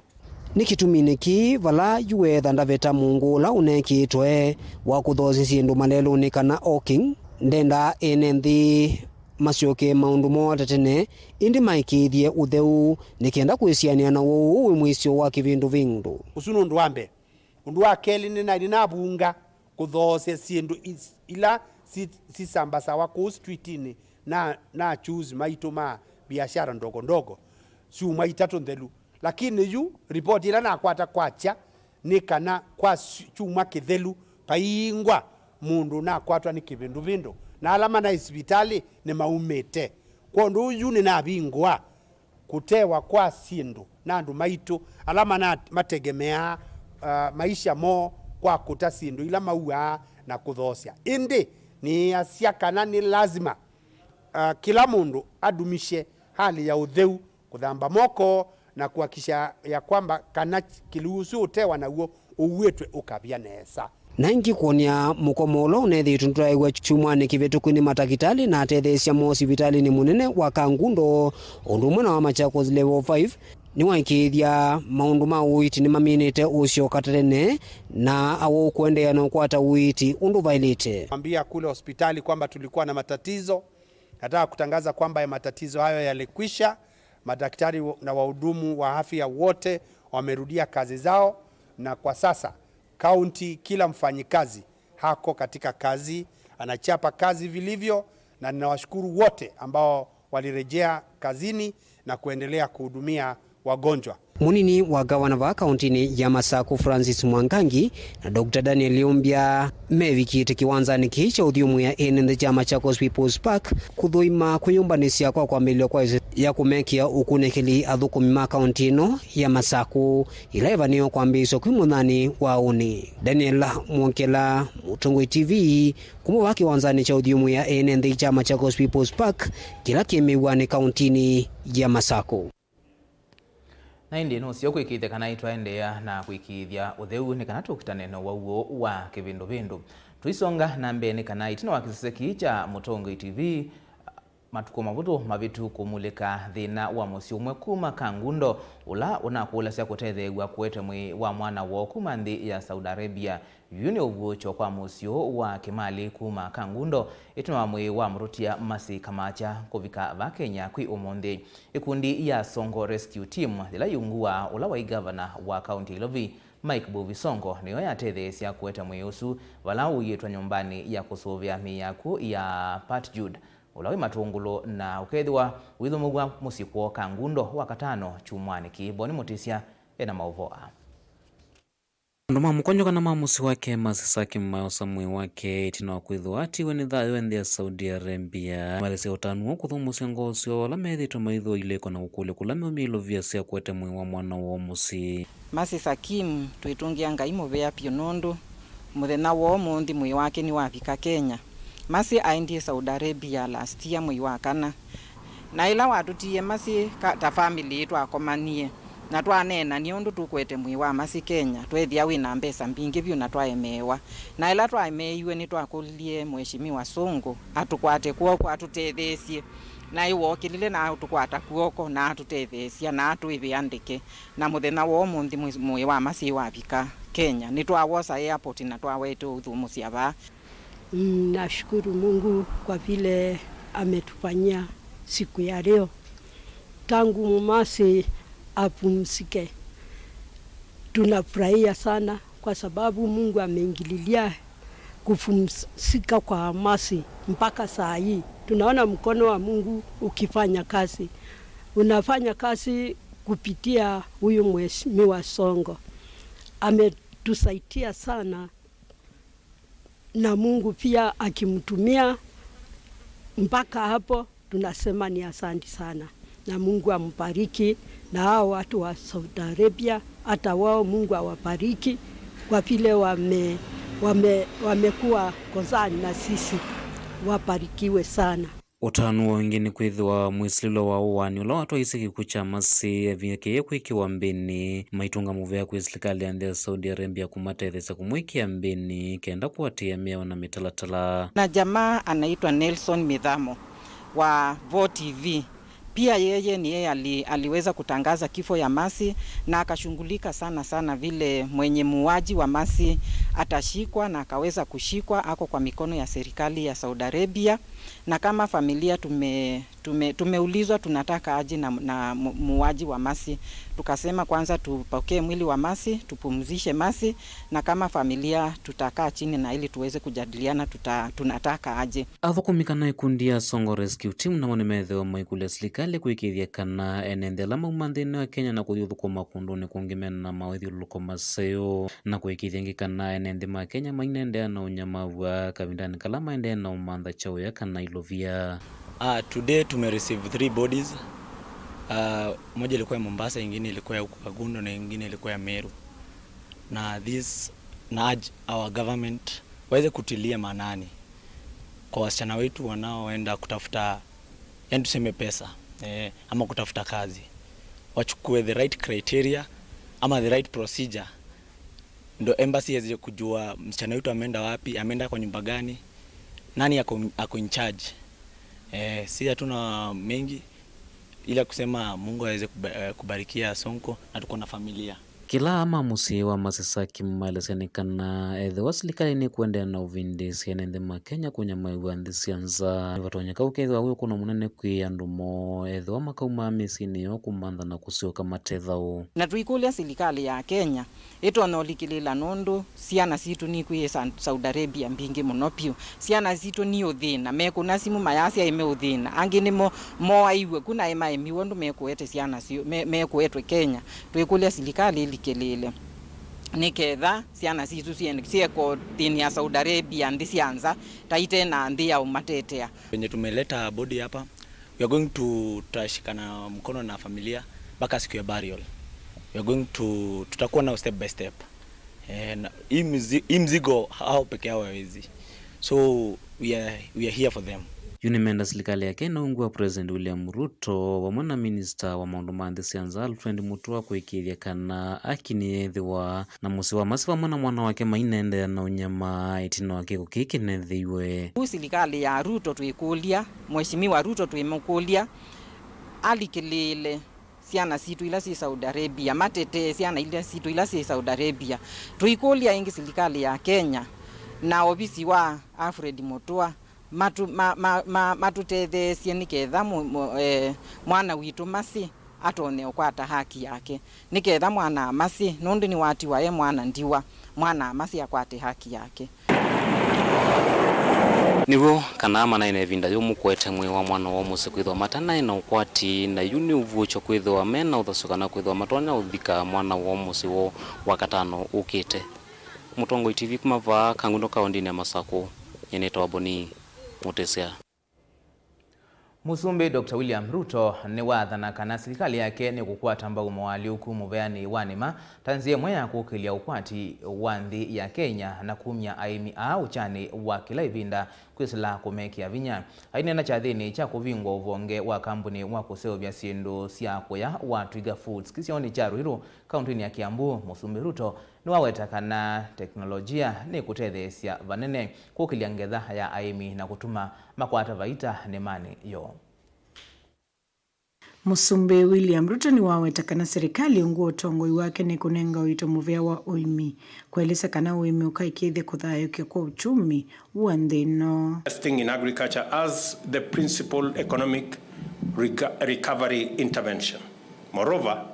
nikitumine ki vala yuwe thandaveta mungu la unekitwe wa kuthosi sindu malelu ni kana oking ndenda enenthi masioke maundu mote tene indi maikithie utheu nikienda kwisiania na wo mwisio wa kivindu vindu usunu ndu wambe undu wa keli ni na bunga kuthose sindu ila si sambasa wa ku streetini na choose maituma biashara ndogo ndogo siuma itatu nthelu lakini yu report ila na kwata kwacha ni kana kwa chuma kithelu paingwa mundu na kwatwa ni kivindu vindu na alama na hospitali ni maumete kwa ndu yu ni na bingwa kutewa kwa sindu na ndu maitu alama na mategemea maisha mo kwa kutasindu ila maua na kuthosya indi ni asiakana ni lazima kila mundu adumishe hali ya utheu kuthamba moko na kuhakisha ya kwamba kana kiluhusu utewa na uo uwetwe ukabia nesa na ingi kuonia mukomolo unethitu nturaiwa chumwani kivetukwini matakitali na atetheesya moosivitali ni munene wa Kangundo undu umwe na wa Machakos level 5 ni waikithia maundu ma uiti ni maminite usio katarene na awo kuendea na kwata uiti undu vailite. Ambia kule hospitali kwamba tulikuwa na matatizo, nataka kutangaza kwamba ya matatizo hayo yalikwisha. Madaktari na wahudumu wa afya wote wamerudia kazi zao na kwa sasa kaunti kila mfanyikazi hako katika kazi, anachapa kazi vilivyo na ninawashukuru wote ambao walirejea kazini na kuendelea kuhudumia wagonjwa. Munini wa gavana wa kauntini ya Masaku Francis Mwangangi na Dr. Daniel Liumbia mevikite kiwanzani kicha uthiumu ya enende cha Machakos People's Park kuthuima kuyumbanisya kwa milio kwa ya kumekia ukunekeli athukumi ma kauntino ya Masaku ilaiva niyo kwambiso kwimunani wa uni. Daniel Mwonkela, MUTUKU TV, kumuwa kiwanzani cha uthiumu ya enende cha Machakos People's Park kila kimiwa ni kauntini ya Masaku. Na indi nusio kwikithia kana itwaendea na kwikithia utheu ni kana tukitane no wauo wa kivindu vindu tuisonga na mbene kana itina wa kiseseki cha MUTUKU TV matuko mavuto mavitu kumulika thina wa musio umwe kuma Kangundo ula unakula cia kutethewa kuete mwi wa mwana wa kuma nthi ya Saudi Arabia yuni uvucho kwa musio wa kimali kuma Kangundo itina mwi wa murutia masi kamacha kuvika va Kenya kwi umonthi ikundi ya Songo Rescue Team ila yungua ula wa governor wa county Lovi Mike Bovisongo niyo yatetheesya kuete mwi usu vala uyitwa nyumbani ya kusuvia miyaku ya Pat Jude ulawi matungulo na ukethwa withumugwa musiko Kangundo wakatano chumwani kiboni mutisya ena Mauvoo. Ndoma mukonyo kana mamusi wake masisaki mmayosa mwe wake itina wakwithwa ati weni thayo enthi ya Saudi Arabia malese utanu kuthumusya ngosyo wala methitwe maitho ileko na ukule kula meumilo vya sia kwete mwe wa mwana wa musi masisakim twitungia ngai muvea pio nundu muthena wo munthi mwe wake ni wafika Kenya masi aendie Saudi Arabia last year mwe wa kana na ila watutie masi ta family twakomanie na twanena ni undu tukwete mwi wa masi Kenya twethia wina mbesa mbingi vyu na twaemewa na ila twaemeiwe ni twakulie mheshimiwa Songo atukwate kuoko atutethesie na iwo kilile na atukwata kuoko na atutethesia na atuiviandike na muthena wo munthi mwi wa masi wafika Kenya ni twawosa airport na twawete uthumusia ba. Nashukuru Mungu kwa vile ametufanyia siku ya leo tangu masi apumzike. Tunafurahia sana kwa sababu Mungu ameingililia kupumzika kwa masi mpaka saa hii. Tunaona mkono wa Mungu ukifanya kazi. Unafanya kazi kupitia huyu Mheshimiwa Songo. Ametusaidia sana na Mungu pia akimtumia mpaka hapo, tunasema ni asante sana, na Mungu ambariki, na hao watu wa Saudi Arabia hata wao Mungu awabariki kwa vile wamekuwa kozani na sisi, wabarikiwe sana. Utanu wengine kwithiwa mwisililo wa uwani ula watu waisi kikucha masi vyake kwikiwa mbeni maitunga muvea kwi serikali ya Saudi Arabia kumatethesa kumwikia mbeni kenda kuatia miao na mitalatala. Na jamaa anaitwa Nelson Midhamo wa Mauvoo TV. Pia yeye ni yeye aliweza kutangaza kifo ya Masi na akashughulika sana vile mwenye muuaji wa Masi atashikwa na akaweza kushikwa, ako kwa mikono ya serikali ya Saudi Arabia. Na kama familia tumeulizwa tunataka aje na muuaji wa Masi. Tukasema kwanza tupokee mwili wa Masi, tupumzishe Masi, na kama familia tutakaa chini na ili tuweze kujadiliana tunataka aje. Athukumikana ikundi ya Songo Rescue Team na monemethe maikule serikali kuikithia kana enendela maumandini wa Kenya na kuthiuthuko makunduni kungimena na mawithiuluko maseo na kuikithia ngikana enende ma Kenya mainendea na unyamawa kavindani kala maendea na umantha chao ya kana ilovia. Today tume receive 3 bodies. Moja ilikuwa ya Mombasa, ingine ilikuwa ya Kagundo na ingine ilikuwa ya Meru. Na this nudge our government waweze kutilia manani kwa wasichana wetu wanaoenda kutafuta, yani tuseme pesa ama kutafuta kazi, wachukue the right criteria ama the right procedure, ndo embassy iweze kujua msichana wetu ameenda wapi, ameenda kwa nyumba gani, nani ako in charge. Si hatuna mengi ila kusema Mungu aweze kubarikia Sonko na tuko na familia. Kila ama musi wa masisaki mmalesenikana ethe wa serikali ni kuendea na uvindi sienende ma Kenya kunya maiwa ndisianza watonyeka ukethwa huyo kuna munene kwi andumo ethe wa makauma misini yo kumantha na kusioka matethao. Na tuikulia serikali ya Kenya ito nolikilila nundu siana situ ni kwi Saudi Arabia mbingi munopio siana situ ni uthina mekuna simu mayasi ime uthina angini mo aiwe kuna ema emiwondu mekuete siana sio mekuetwe Kenya. Tuikulia serikali ilikilile niketha siana situ sieko dini ya Saudi Arabia ndisianza taite na ndia umatetea. Wenye tumeleta body hapa, we are going to tutashikana mkono na familia mpaka siku ya burial. We are going to tutakuwa na step by step. Hii mzigo hao peke yao hawezi. So we are here for them. Unimenda serikali ya Kenya ungwa President William Ruto wa mwana minister wa maundu ma ndisianza Alfred Mutua kuikithia kana akiniethiwa na musi wa masi wa mwana wake mainende na unyama itino wake kukikinethiwe. Serikali ya Ruto tuikulia, Mheshimiwa Ruto tuimukulia alikilile siana situ ila si Saudi Arabia matete siana ila situ ila si Saudi Arabia tuikulia ingi serikali ya Kenya na obisi wa Alfred Mutua matutethesie niketha mwana witu Masi atone ukwata haki yake, niketha mwana Masi nundu ni wati wa mwana ndiwa mwana Masi akwate haki yake. Niwo kana mana ine vinda yo mukwete mwe wa mwana wa musi kwithwa matana ina ukwati na yuni uvucho kwithwa mena uthasukana kwithwa matwana uthika mwana wa musi wo wakatano ukite. Mutongo TV kumava Kangundo kaundini ya Masako yenetwa Boni Mutesia. Musumbi Dr. William Ruto ni wathana kana serikali yake ni kukwata mbagu mawaliuku muveani wanima tanzie mwea kukilia ukwati wa nthi ya Kenya na kumya aimi uchani wa kila ivinda kwisila kumekia vinya. Ainena cha thini cha kuvingwa uvonge wa kampuni wa kuseovya sindu siakuya wa Twiga Foods kisioni cha Ruiru kauntini ya Kiambu. Musumbi Ruto ni waweta kana teknolojia ni kutethesia vanene kukilia ngetha ya aimi na kutuma makwata vaita nemani yo. Musumbi William Ruto ni waweta kana serikali unguo tongoi wake ni kunenga wito muvea wa oimi kueleza kana oimi ukaikithia kuthayukia kwa uchumi wa nthino. Investing in agriculture as the principal economic recovery intervention. Moreover,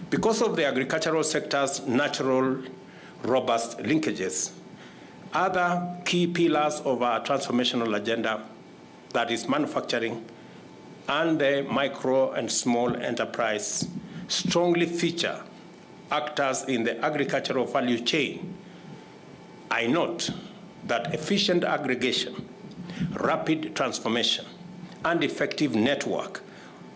because of the agricultural sector's natural robust linkages, other key pillars of our transformational agenda, that is manufacturing and the micro and small enterprise strongly feature actors in the agricultural value chain. I note that efficient aggregation, rapid transformation, and effective network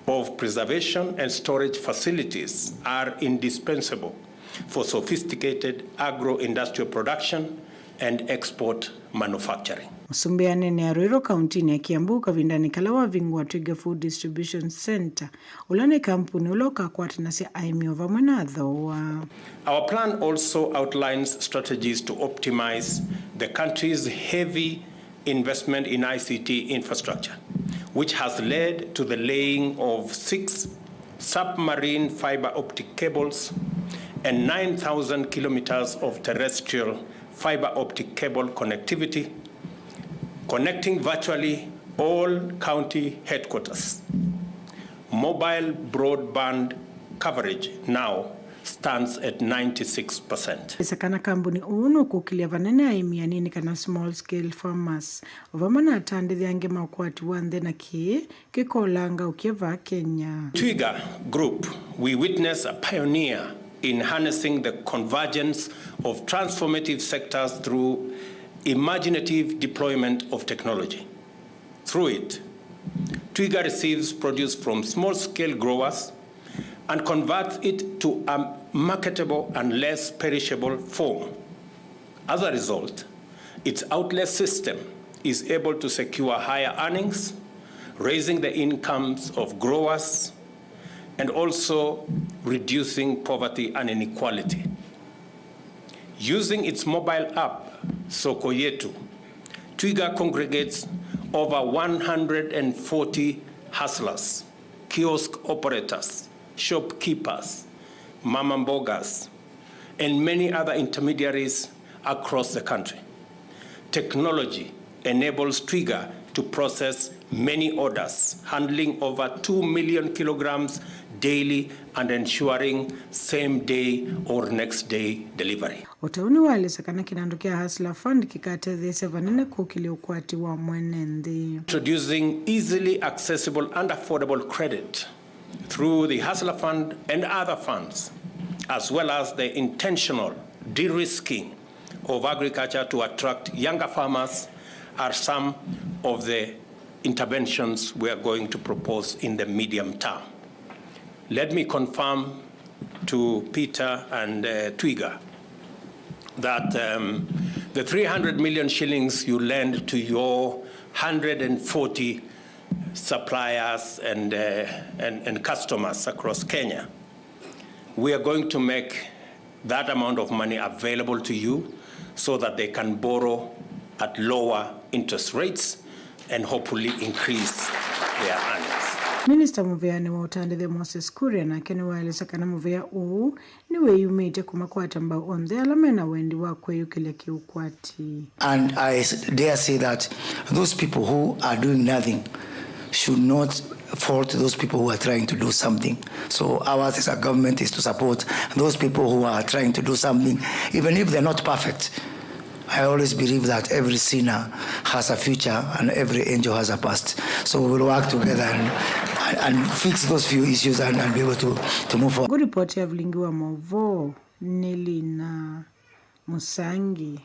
of preservation and storage facilities are indispensable for sophisticated agro-industrial production and export manufacturing. Musumbiane ni Arwero County ya Kiambu kavindani kalawa vingwa Twiga Food Distribution Center. Ulane kampuni uloka kwata nasi aimi ova mwenadhoa. Our plan also outlines strategies to optimize the country's heavy investment in ICT infrastructure, which has led to the laying of 6 submarine fiber optic cables and 9,000 kilometers of terrestrial fiber optic cable connectivity, connecting virtually all county headquarters. Mobile broadband coverage now stands at 96%. Isakana kambuni uno kukilia vanene aimia nini kana small scale farmers. Ovamana atande dhiange maukwati wande na kikolanga ukieva Kenya. Twiga Group, we witness a pioneer in harnessing the convergence of transformative sectors through imaginative deployment of technology. Through it, Twiga receives produce from small-scale growers and converts it to a marketable and less perishable form. As a result, its outlet system is able to secure higher earnings, raising the incomes of growers and also reducing poverty and inequality. Using its mobile app, Soko Yetu, Twiga congregates over 140 hustlers, kiosk operators, shopkeepers, mama mbogas, and many other intermediaries across the country. Technology enables Twiga to process many orders, handling over 2 million kilograms daily and ensuring same-day or next-day delivery. Utauni wale sakana kinandukia Hustler Fund kikate dhese vanene kukili ukwati wa mwenende. Introducing easily accessible and affordable credit through the Hustler Fund and other funds, as well as the intentional de-risking of agriculture to attract younger farmers, are some of the interventions we are going to propose in the medium term. Let me confirm to Peter and Twiga that the 300 million shillings you lend to your 140 suppliers and customers across Kenya, we are going to make that amount of money available to you so that they can borrow at lower interest rates and hopefully increase their earnings. Minister Muveani wa utandile Moses Kuria na keni waeleza kana Muvea niwe yumete kumakwata mbao onde alamena wendi wakwe yukile kiukwati. And I dare say that those people who are doing nothing should not fault those people who are trying to do something. So ours as a government is to support those people who are trying to do something, even if they're not perfect. I always believe that every sinner has a future and every angel has a past. So we will work together and fix those few issues and be able to move forward. Good report ya Vilingi wa Mauvoo Nili na Musangi.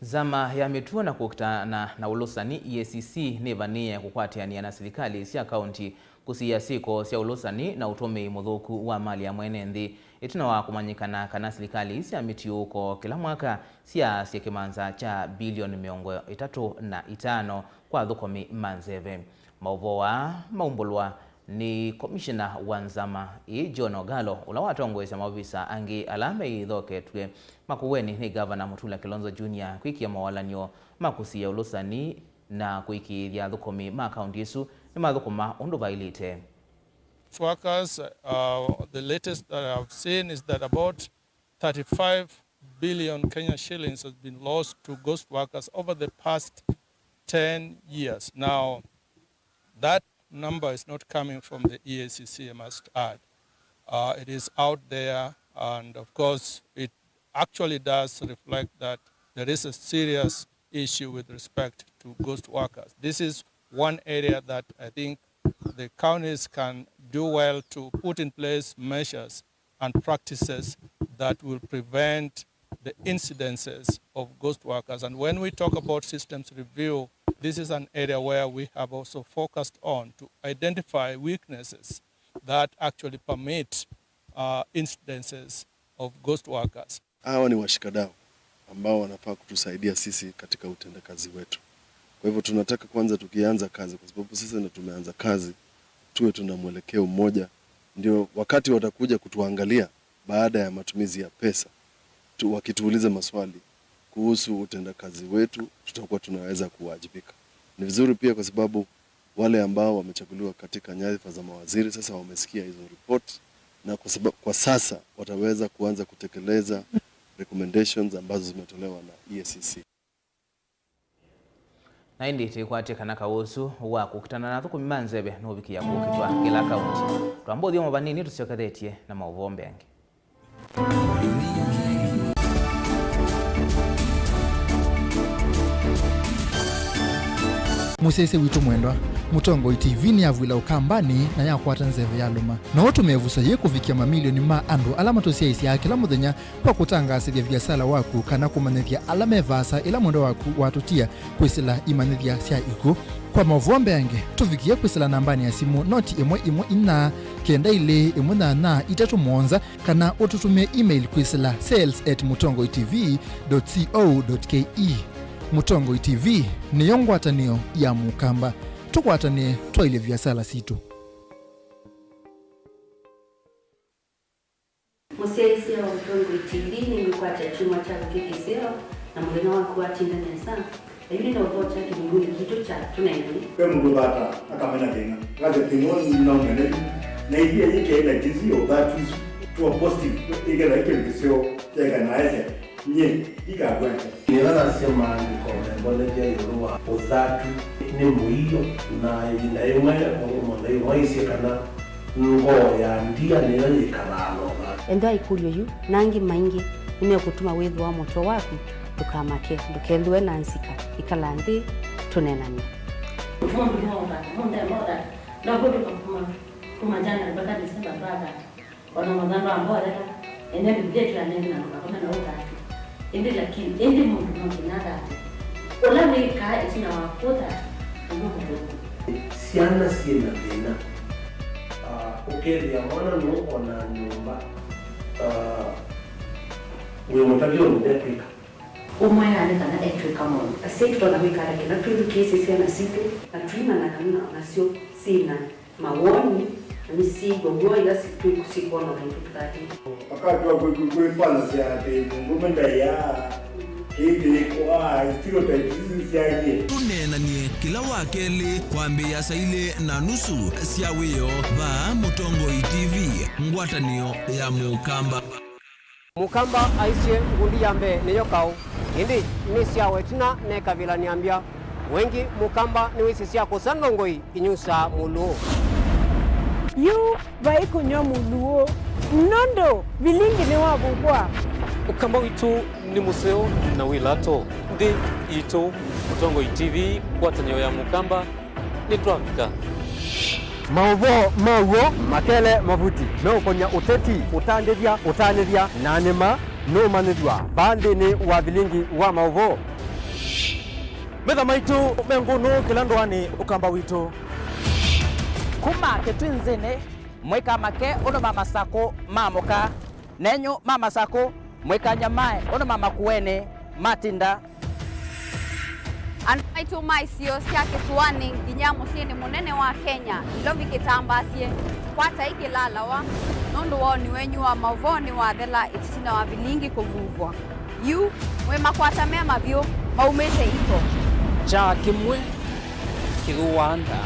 Zama ya mitua na kukutana na ulusani EACC ni vania ya kukwatiania na serikali sia kaunti kusia siko sia ulusani na utome muthuku wa mali ya mwenendi itina wa kumanyikana kana serikali sia mitiuko kila mwaka sia kimanza cha bilioni 35 kwa thukomi manzeve. Mauvoo wa maumbulwa ni komishina wa nzama John Ogalo ula watongwesa mavisa angi alame ithoketwe makuweni ni Governor Mutula Kilonzo Jr. kwikia mawalanyo makusia ulusani na kuikithia thukomi ma county isu ni mathukuma undu bailite. Workers, the latest that I've seen is that about 35 billion Kenya shillings has been lost to ghost workers over the past 10 years. Now, that number is not coming from the EACC, I must add. It is out there, and of course, it actually does reflect that there is a serious issue with respect to ghost workers. This is one area that I think the counties can do well to put in place measures and practices that will prevent the incidences of ghost workers. And when we talk about systems review, this is an area where we have also focused on to identify weaknesses that actually permit incidences of ghost workers. Hawa ni washikadau ambao wanafaa kutusaidia sisi katika utendakazi wetu. Kwa hivyo tunataka kwanza tukianza kazi, kwa sababu sisi ndio tumeanza kazi, tuwe tuna mwelekeo mmoja, ndio wakati watakuja kutuangalia baada ya matumizi ya pesa, wakituuliza maswali kuhusu utendakazi wetu, tutakuwa tunaweza kuwajibika. Ni vizuri pia kwa sababu wale ambao wamechaguliwa katika nyadhifa za mawaziri sasa wamesikia hizo report, na kwa sasa wataweza kuanza kutekeleza recommendations ambazo zimetolewa na EACC. Na indi tikwate kana kausu wa kukutana na thukumi manzebe no biki ya kukitwa kila kaunti twambo thio mabanini tusiokathetie na Mauvoo mbenge. Musese witu mwendwa Mutongo TV ni avwila ukambani na yakwata nzeve yaluma na watu mevusa ye kuvikia mamilioni ma andu alama tosiaisi ya kila muthenya kwa kutangasithia biasala waku kana kumanithia alama evasa ila mwendo waku watutia kwisila imanithia sia iku. Kwa Mauvoo mbenge tuvikie kwisila nambani ya simu noti imwe ina kenda ile imwe na itatu monza kana ututumie email kwisila sales@mutongoitv.co.ke. Mutongo TV ni yongwatanio ya mukamba tukwatanie twaile biasala situ. Musesi wa Mutongo TV ni mkwata chuma cha kikiseo na mlena wako atinda nesa. Yule ndo vocha kimunguni kitu cha tunaendele. Kwa mungu bata akamena tena. Kaza timoni ninaongea na hivi yake ile jizio batu tu positive ile kikiseo ya kanaise. Nye ikagweka. Nilala sema ndiko mbona je yoruwa ozatu ni muiyo na ina yumwe mo isi kana ngo ya ndia ni yale kalalo. Endo ikulyo yu nangi maingi ine kutuma wedu wa moto waku tukamake dukelwe nansika ikalandi tunenani. Monda na bodo kuma jana mpaka Desemba brother. Wana madhamba ambao ene bidete ya nenda na kama na utatu. Ende lakini ende mundu mkinada ola weka itina wakota mundu siana siena tena ukeli amona no ona nyumba wewe mtabio ndepika umaya ale kana etrika mo aseto na weka na tudu kesi siana situ na trima na kana na sio sina mawoni ni sigo ngoja situ kusikono na tukati wakati wa kuifanya siate ngomenda ya hivi kwa stereotypes siaje tunenanie kila wakeli kwambia saile na nusu siawiyo ba Mutongo TV ngwatanio ya mukamba aisye ngundi yambe niyo kau indi ni siawe tina ne kabila niambia wengi mukamba ni wisi sia kusanongoi inyusa mulu yu baiko nyamuluo nondo Vilingi ni wabukwa ukamba witu ni museo na wilato ndi ito Mutongo TV kwatanio ya mukamba ni twafika Mauvoo makele mavuti no konya uteti utandithia nanima no manithwa bandini wa Vilingi wa Mauvoo metha maitu menguno kilandwani ukamba witu kuma ketwinzene mweka make ono mama sako mamoka nenyo mama sako mweka nyamae ono mama kuene matinda Anaitu maisio siya kisuani ginyamu sieni munene wa Kenya ilovi kitambasie kwata iki lalawa nundu wao ni wenyu wa Mauvoo ni wa thela ititina wa Vilingi kuvuvwa yu mwema kwata mema vyo maumete ito cha kimwe kiruanda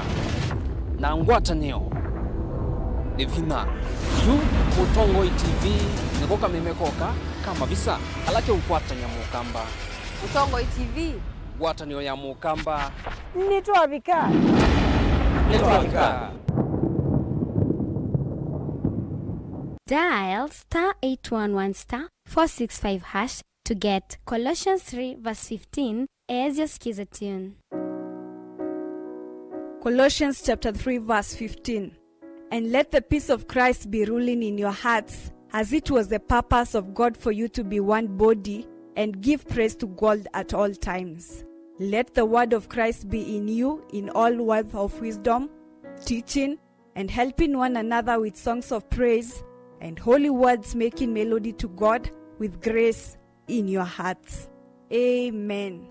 na ngwatanio ni vina yu Mutongo TV nikoka mimekoka kama visa alake ukwatanya mukamba Mutongo TV ngwatanio ya mukamba nitwavika Dial *811*465# to get Colossians 3:15 as your skiza tune. Colossians chapter 3 verse 15. and let the peace of Christ be ruling in your hearts, as it was the purpose of God for you to be one body and give praise to God at all times. Let the word of Christ be in you in all words of wisdom, teaching and helping one another with songs of praise and holy words, making melody to God with grace in your hearts. Amen.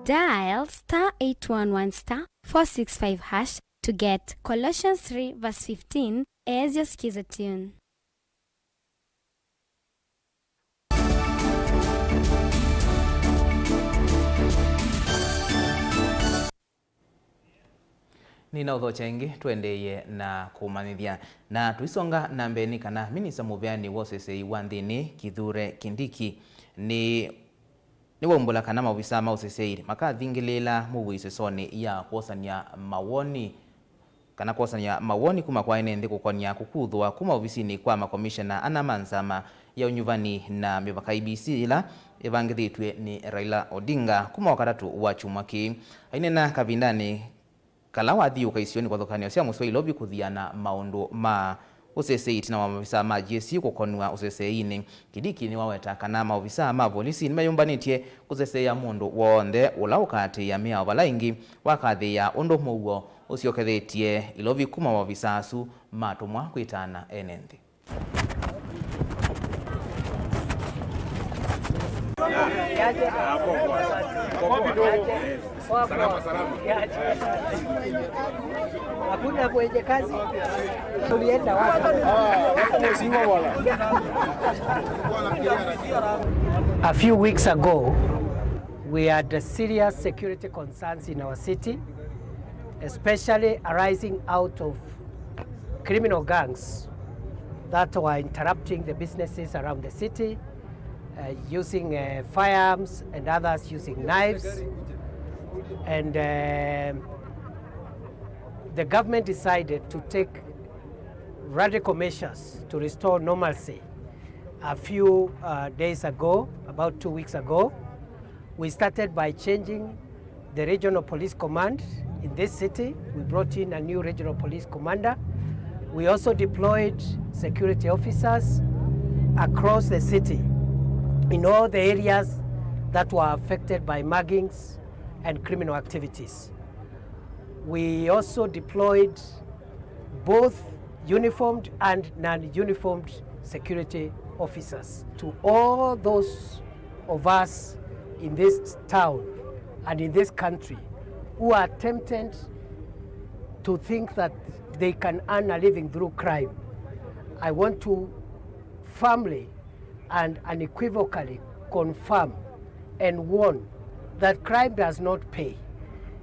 Dial *811*465# to get Colossians 3 verse 15 as your skiza tune. Nina udho chengi tuendeye na kumanithia na tuisonga na mbeni kana minisa muveani wosese iwandhini Kithure Kindiki ni wombula kana mavisa mausese makathingilila muwisesoni ya kuosania mawoni kana kuosania mawoni kuma kwa ene kukonia kukuthwa kuma ofisini kwa makomishona ana mansama ya unyuvani na mivaka IBC ila evangithitwe ni Raila Odinga kuma wakatatu wa chumaki ainena kavindani kala wathi ukaisioni kwa thokani cia muswa ilovi kuthiana maundu ma usese itina wa mavisa ma GSU kukonwa usese ini Kindiki ni waweta kana maofisa ma polisi ni mayumbanitie kusese ya mundu wonde ula ukati ya mia walaingi wakathi ya undu muwo usiokethetie ilovi kuma maofisa asu matumwa kwitana enendi. Hakuna kwenye kazi. Tulienda wapi? A few weeks ago, we had serious security concerns in our city, especially arising out of criminal gangs that were interrupting the businesses around the city, using firearms and others using knives. And the government decided to take radical measures to restore normalcy. A few days ago, about 2 weeks ago, we started by changing the regional police command in this city. We brought in a new regional police commander. We also deployed security officers across the city in all the areas that were affected by muggings and criminal activities. We also deployed both uniformed and non-uniformed security officers to all those of us in this town and in this country who are tempted to think that they can earn a living through crime. I want to firmly and unequivocally confirm and warn that crime does not pay.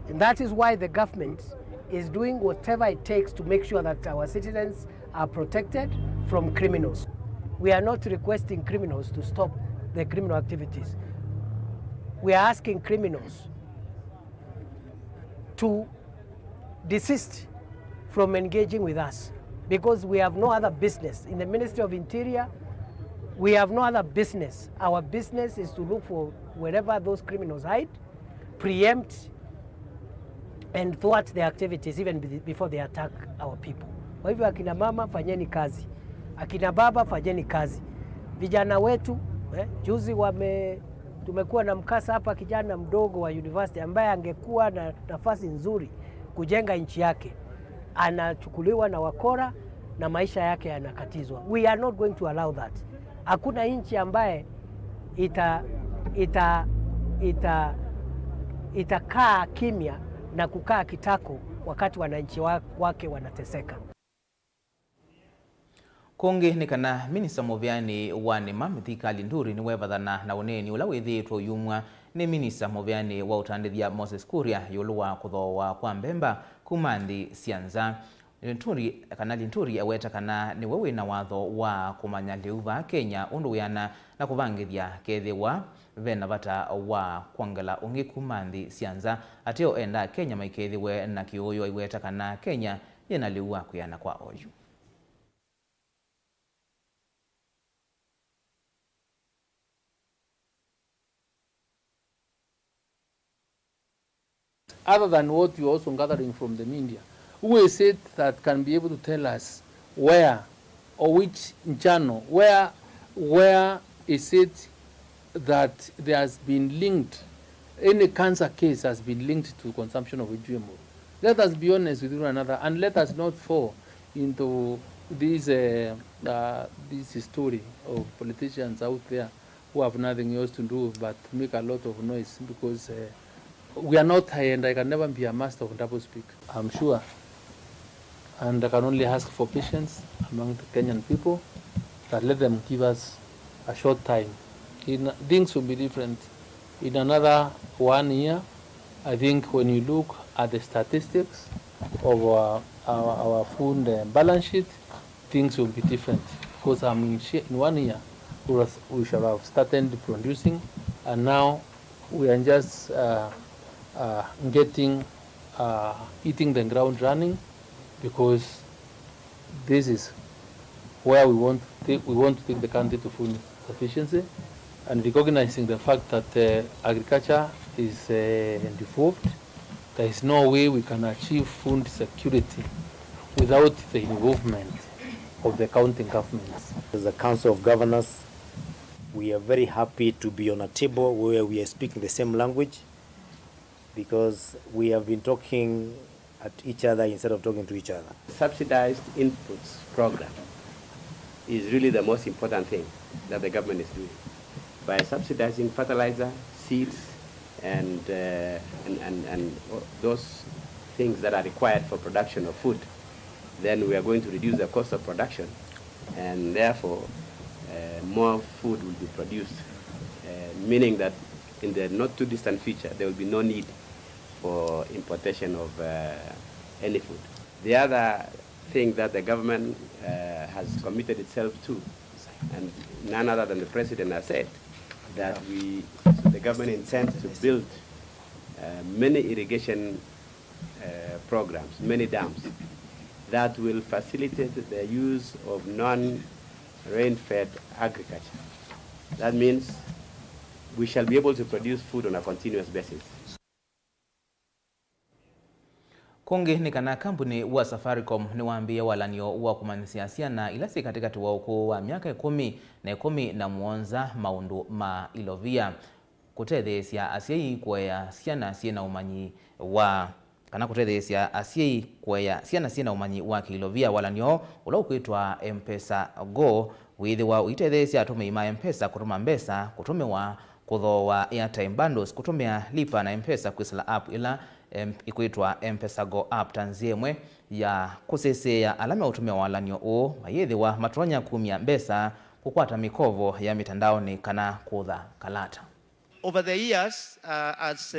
And that is why the government is doing whatever it takes to make sure that our citizens are protected from criminals. We are not requesting criminals to stop the criminal activities. We are asking criminals to desist from engaging with us because we have no other business. In the Ministry of Interior, we have no other business. Our business is to look for wherever those criminals hide, preempt and thwart their activities even before they attack our people. Kwa hivyo akina mama fanyeni kazi, akina baba fanyeni kazi. Vijana wetu juzi tumekuwa na mkasa hapa, kijana mdogo wa university ambaye angekuwa na nafasi nzuri kujenga nchi yake anachukuliwa na wakora na maisha yake yanakatizwa. We are not going to allow that. Hakuna nchi ambaye itakaa kimya na kukaa kitako wakati wananchi wake wanateseka. Kongi ni kana minisa muvyani wa nema mithikali nduri ni wevathana na uneni ula withitwo yumwa ni minisa muvyani wa utandithia Moses Kuria yulu wa kuthowa kwa mbemba kumandi sianza Linturi kana Linturi aweta kana ni wewe na watho wa kumanya liuva Kenya undu wiana na kuvangithia kethiwa vena vata wa kwangala ungi kumandi sianza ateo enda Kenya maikethiwe na kiuyo iweta kana Kenya yena liuva kuyana kwa oyu. Other than what you're also gathering from the media, Who is it that can be able to tell us where or which channel, where is it that there has been linked, any cancer case has been linked to consumption of a GMO? Let us be honest with one another, and let us not fall into this story of politicians out there who have nothing else to do but make a lot of noise, because we are not high, and I can never be a master of double speak, I'm sure. And I can only ask for patience among the Kenyan people, that let them give us a short time. Things will be different. In another 1 year, I think when you look at the statistics of our food balance sheet, things will be different. Because in 1 year, we shall have started producing, and now we are just hitting the ground running, because this is where we want to take the country to food sufficiency, and recognizing the fact that agriculture is devolved. There is no way we can achieve food security without the involvement of the county governments. As a Council of Governors, we are very happy to be on a table where we are speaking the same language, because we have been talking at each other instead of talking to each other. Subsidized inputs program is really the most important thing that the government is doing. By subsidizing fertilizer, seeds, and those things that are required for production of food, then we are going to reduce the cost of production, and therefore more food will be produced, meaning that in the not too distant future there will be no need for importation of any food. The other thing that the government has committed itself to, and none other than the President has said, that the government intends to build many irrigation programs, many dams, that will facilitate the use of non-rain-fed agriculture. That means we shall be able to produce food on a continuous basis. Konge ni kana kampuni wa Safaricom ni waambia walanio wa kumanisiasia na ilasi katika tuwa ukuu wa miaka 10 na muonza maundu ma ilovia kutethesia asiei kwea siana siena umanyi wa kana kutethesia asiei kwea siana siena umanyi wa kilovia walanio ula ukuitwa M-Pesa Go withiwa uitethesia atume ima M-Pesa kutuma mbesa kutumiwa kuthoa airtime bundles kutumia lipa na M-Pesa kwisala app ila ikuitwa M-Pesa Go app tanziemwe ya kusesea alama utumia walanio o mayethiwa matonya kumia mbesa kukwata mikovo ya mitandao ni kana kutha kalata. Over the years, as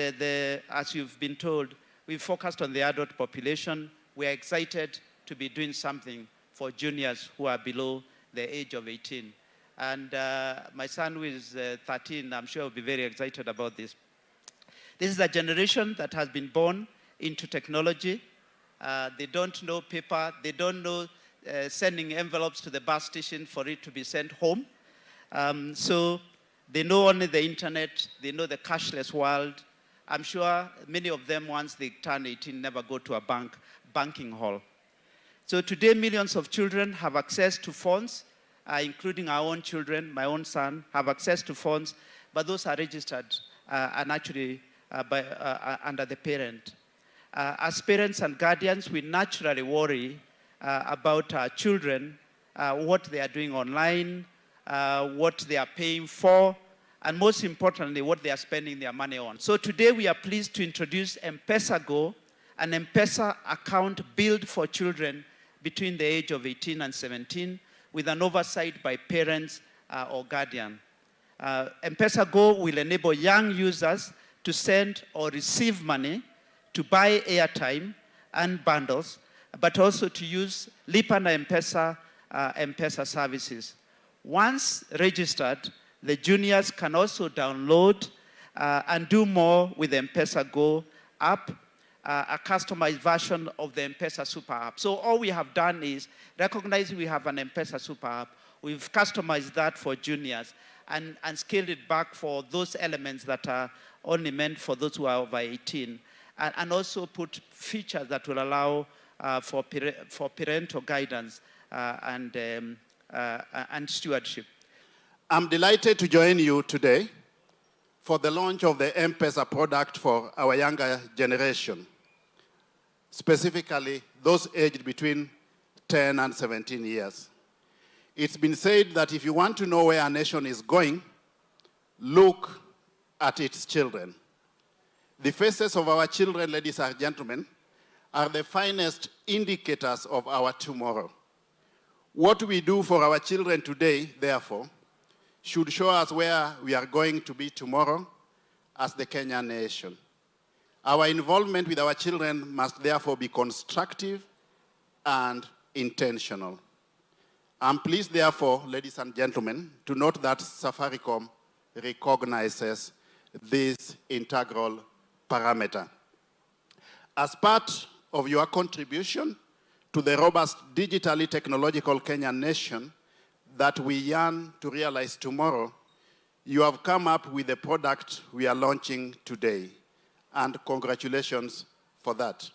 you've been told, we've focused on the adult population. We are excited to be doing something for juniors who are below the age of 18. And my son, who is 13, I'm sure will be very excited about this. This is a generation that has been born into technology. They don't know paper. They don't know sending envelopes to the bus station for it to be sent home. So they know only the internet. They know the cashless world. I'm sure many of them, once they turn 18, never go to a banking hall. So today, millions of children have access to phones, including our own children. My own son have access to phones, but those are registered and actually under the parent. As parents and guardians, we naturally worry about our children, what they are doing online, what they are paying for, and most importantly, what they are spending their money on. So today we are pleased to introduce M-Pesa Go, an M-Pesa account built for children between the age of 18 and 17 with an oversight by parents or guardian. M-Pesa Go will enable young users to send or receive money, to buy airtime and bundles, but also to use Lipa na M-Pesa services. Once registered, the juniors can also download and do more with the M-Pesa Go app, a customized version of the M-Pesa Super App. So all we have done is, recognizing we have an M-Pesa Super App, we've customized that for juniors and scaled it back for those elements that are only meant for those who are over 18, and also put features that will allow for parental guidance and stewardship. I'm delighted to join you today for the launch of the M-Pesa product for our younger generation, specifically those aged between 10 and 17 years. It's been said that if you want to know where a nation is going, look at its children. The faces of our children, ladies and gentlemen, are the finest indicators of our tomorrow. What we do for our children today, therefore, should show us where we are going to be tomorrow as the Kenyan nation. Our involvement with our children must therefore be constructive and intentional. I'm pleased, therefore, ladies and gentlemen, to note that Safaricom recognizes this integral parameter. As part of your contribution to the robust digitally technological Kenyan nation that we yearn to realize tomorrow, you have come up with the product we are launching today, and congratulations for that.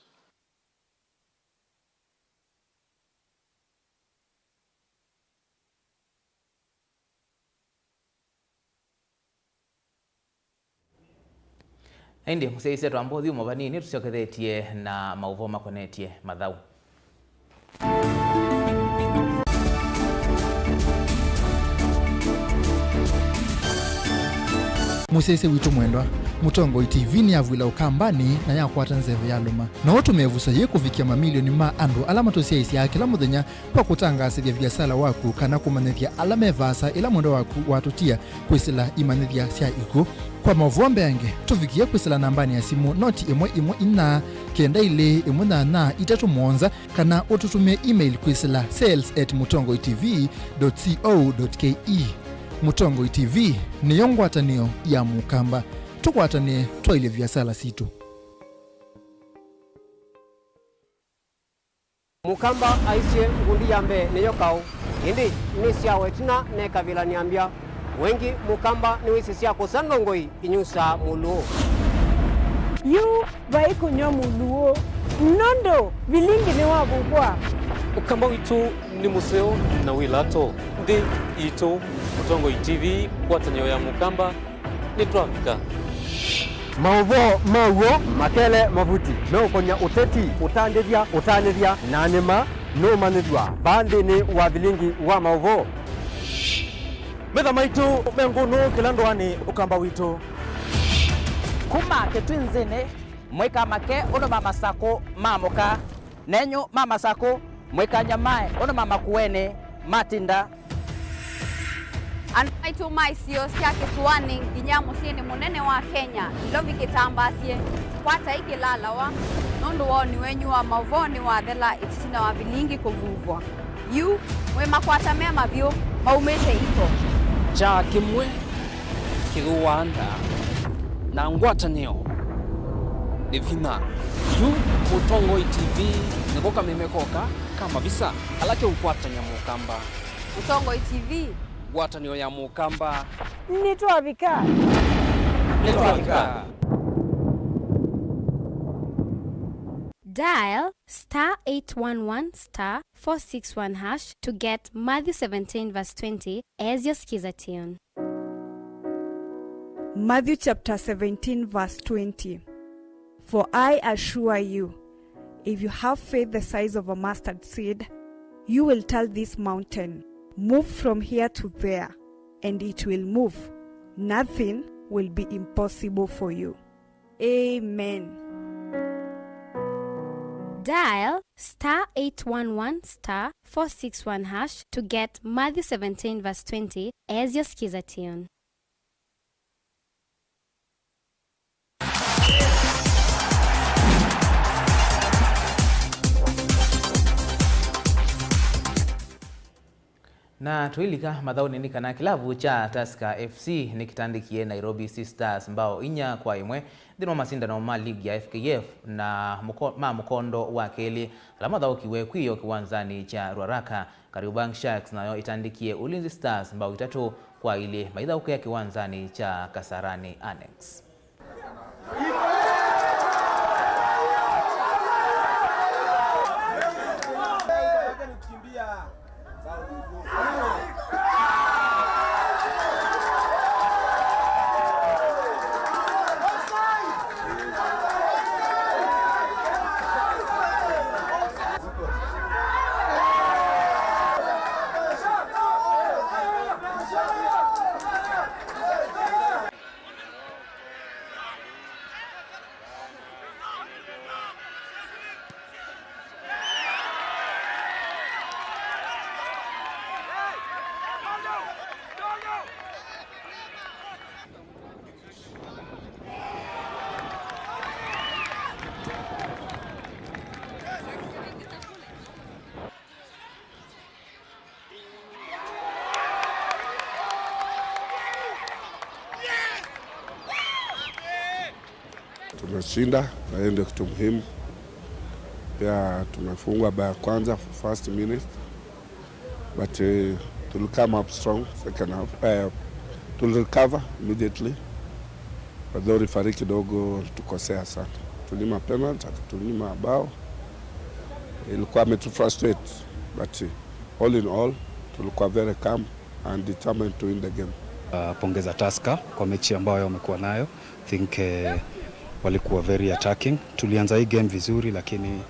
Indi museise twambothi umabanini tucokethetie na Mauvoo makonetie mathau. Musese witu mwendwa Mutongo TV ni avwila ukambani na yakwata nzeve ya luma na watu mevusa ye kufikia mamilioni ma andu alama tosiaisi ya kila muthenya kwa kutangasa vya biasala waku kana kumanethia alame vasa ila mwendo waku watutia kwisila imanethia sia iku kwa Mauvoo mbenge tufikia kwisila nambani ya simu noti imwe ina kenda ile imwe na itatu monza kana ututumia email kwisila sales@mutongoitv.co.ke. Mutongo TV ni yongwatanio ya mukamba tukwatanie twaile biasala situ. Mukamba aisye ngundi yambe niyo kau indi nisya wetina ne kabila niambia wengi mukamba ni wisisya kusangongoi inyusa muluo yu vai kunyo muluo nondo Vilingi ni wabukwa ukamba witu ni museo na wilato ndi ito Mutongo TV kwatanyo ya mukamba ni twafika Mauvoo makele mavuti no konya uteti utandithia nanema no manithwa bandi ni wa Vilingi wa Mauvoo metha maitu mengunu kilandwani ukamba witu kuma ketwinzene mweka make ono mama sako mamoka nenyo mama sako mweka nyamae ono mama kuene matinda Anaitu maisio sia kisuani nginyamo sieni munene wa Kenya ilo vikitambasie kwata ikilala wa nundu woni wenyu wa Mauvoo ni wathela itisina wa Vilingi kuvuvwa yu wema kwata mema vyo maumete iko cha kimwe kiguwanda na ngwatanio divina yu Mutongo TV nikoka memekoka kama visa alake ukwatanya mukamba Mutongo TV ngwatanio ya mukamba nitwavika Dial *811*461# to get Matthew 17 verse 20 as your skiza tune. Matthew chapter 17 verse 20. For I assure you, if you have faith the size of a mustard seed, you will tell this mountain, move from here to there, and it will move. Nothing will be impossible for you. Amen. Dial *811*461# to get Matthew 17 verse 20 as your skiza tune. Na tuilika mathauni ni kana kilavu cha Tusker FC nikitandikie Nairobi Stars mbao inya kwa imwe thino masindano ma ligi ya FKF na mukondo wa keli alama thao kiwe kwiyo kiwanzani cha Ruaraka. Kariobangi Sharks nayo itandikie Ulinzi Stars mbao 3 kwa ile maithauke ya kiwanzani cha Kasarani Annex. tumeshinda na hiyo ndio kitu muhimu. Pia tumefungwa bao kwanza first minute, but to come up strong second half. To recover immediately. But though referee kidogo tukosea sana. Tunyima penalty, tunyima bao. Ilikuwa frustrate, but all in all tulikuwa very calm and determined to win the game. Pongeza Tusker kwa mechi ambayo wamekuwa nayo. I think walikuwa very attacking. Tulianza hii game vizuri, lakini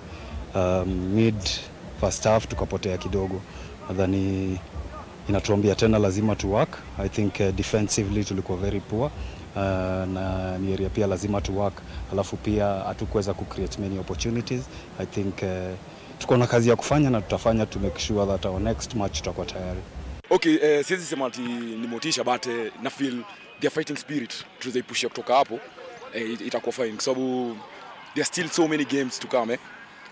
mid first half tukapotea kidogo. Nadhani inatuambia tena lazima tu work. I think defensively tulikuwa very poor, na ni area pia lazima tu work. Alafu pia hatukuweza ku create many opportunities. I think tuko na kazi ya kufanya na tutafanya to make sure that our next match tutakuwa tayari. Okay, siwezi sema ati ni motisha, but na feel their fighting spirit tutaipushia kutoka hapo, itakuwa fine kwa sababu there are still so many games to come.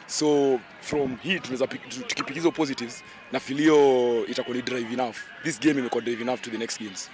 So from here tunaweza tukipigiza positives na feel hiyo itakuwa ni drive enough. This game imekuwa drive enough to the next games.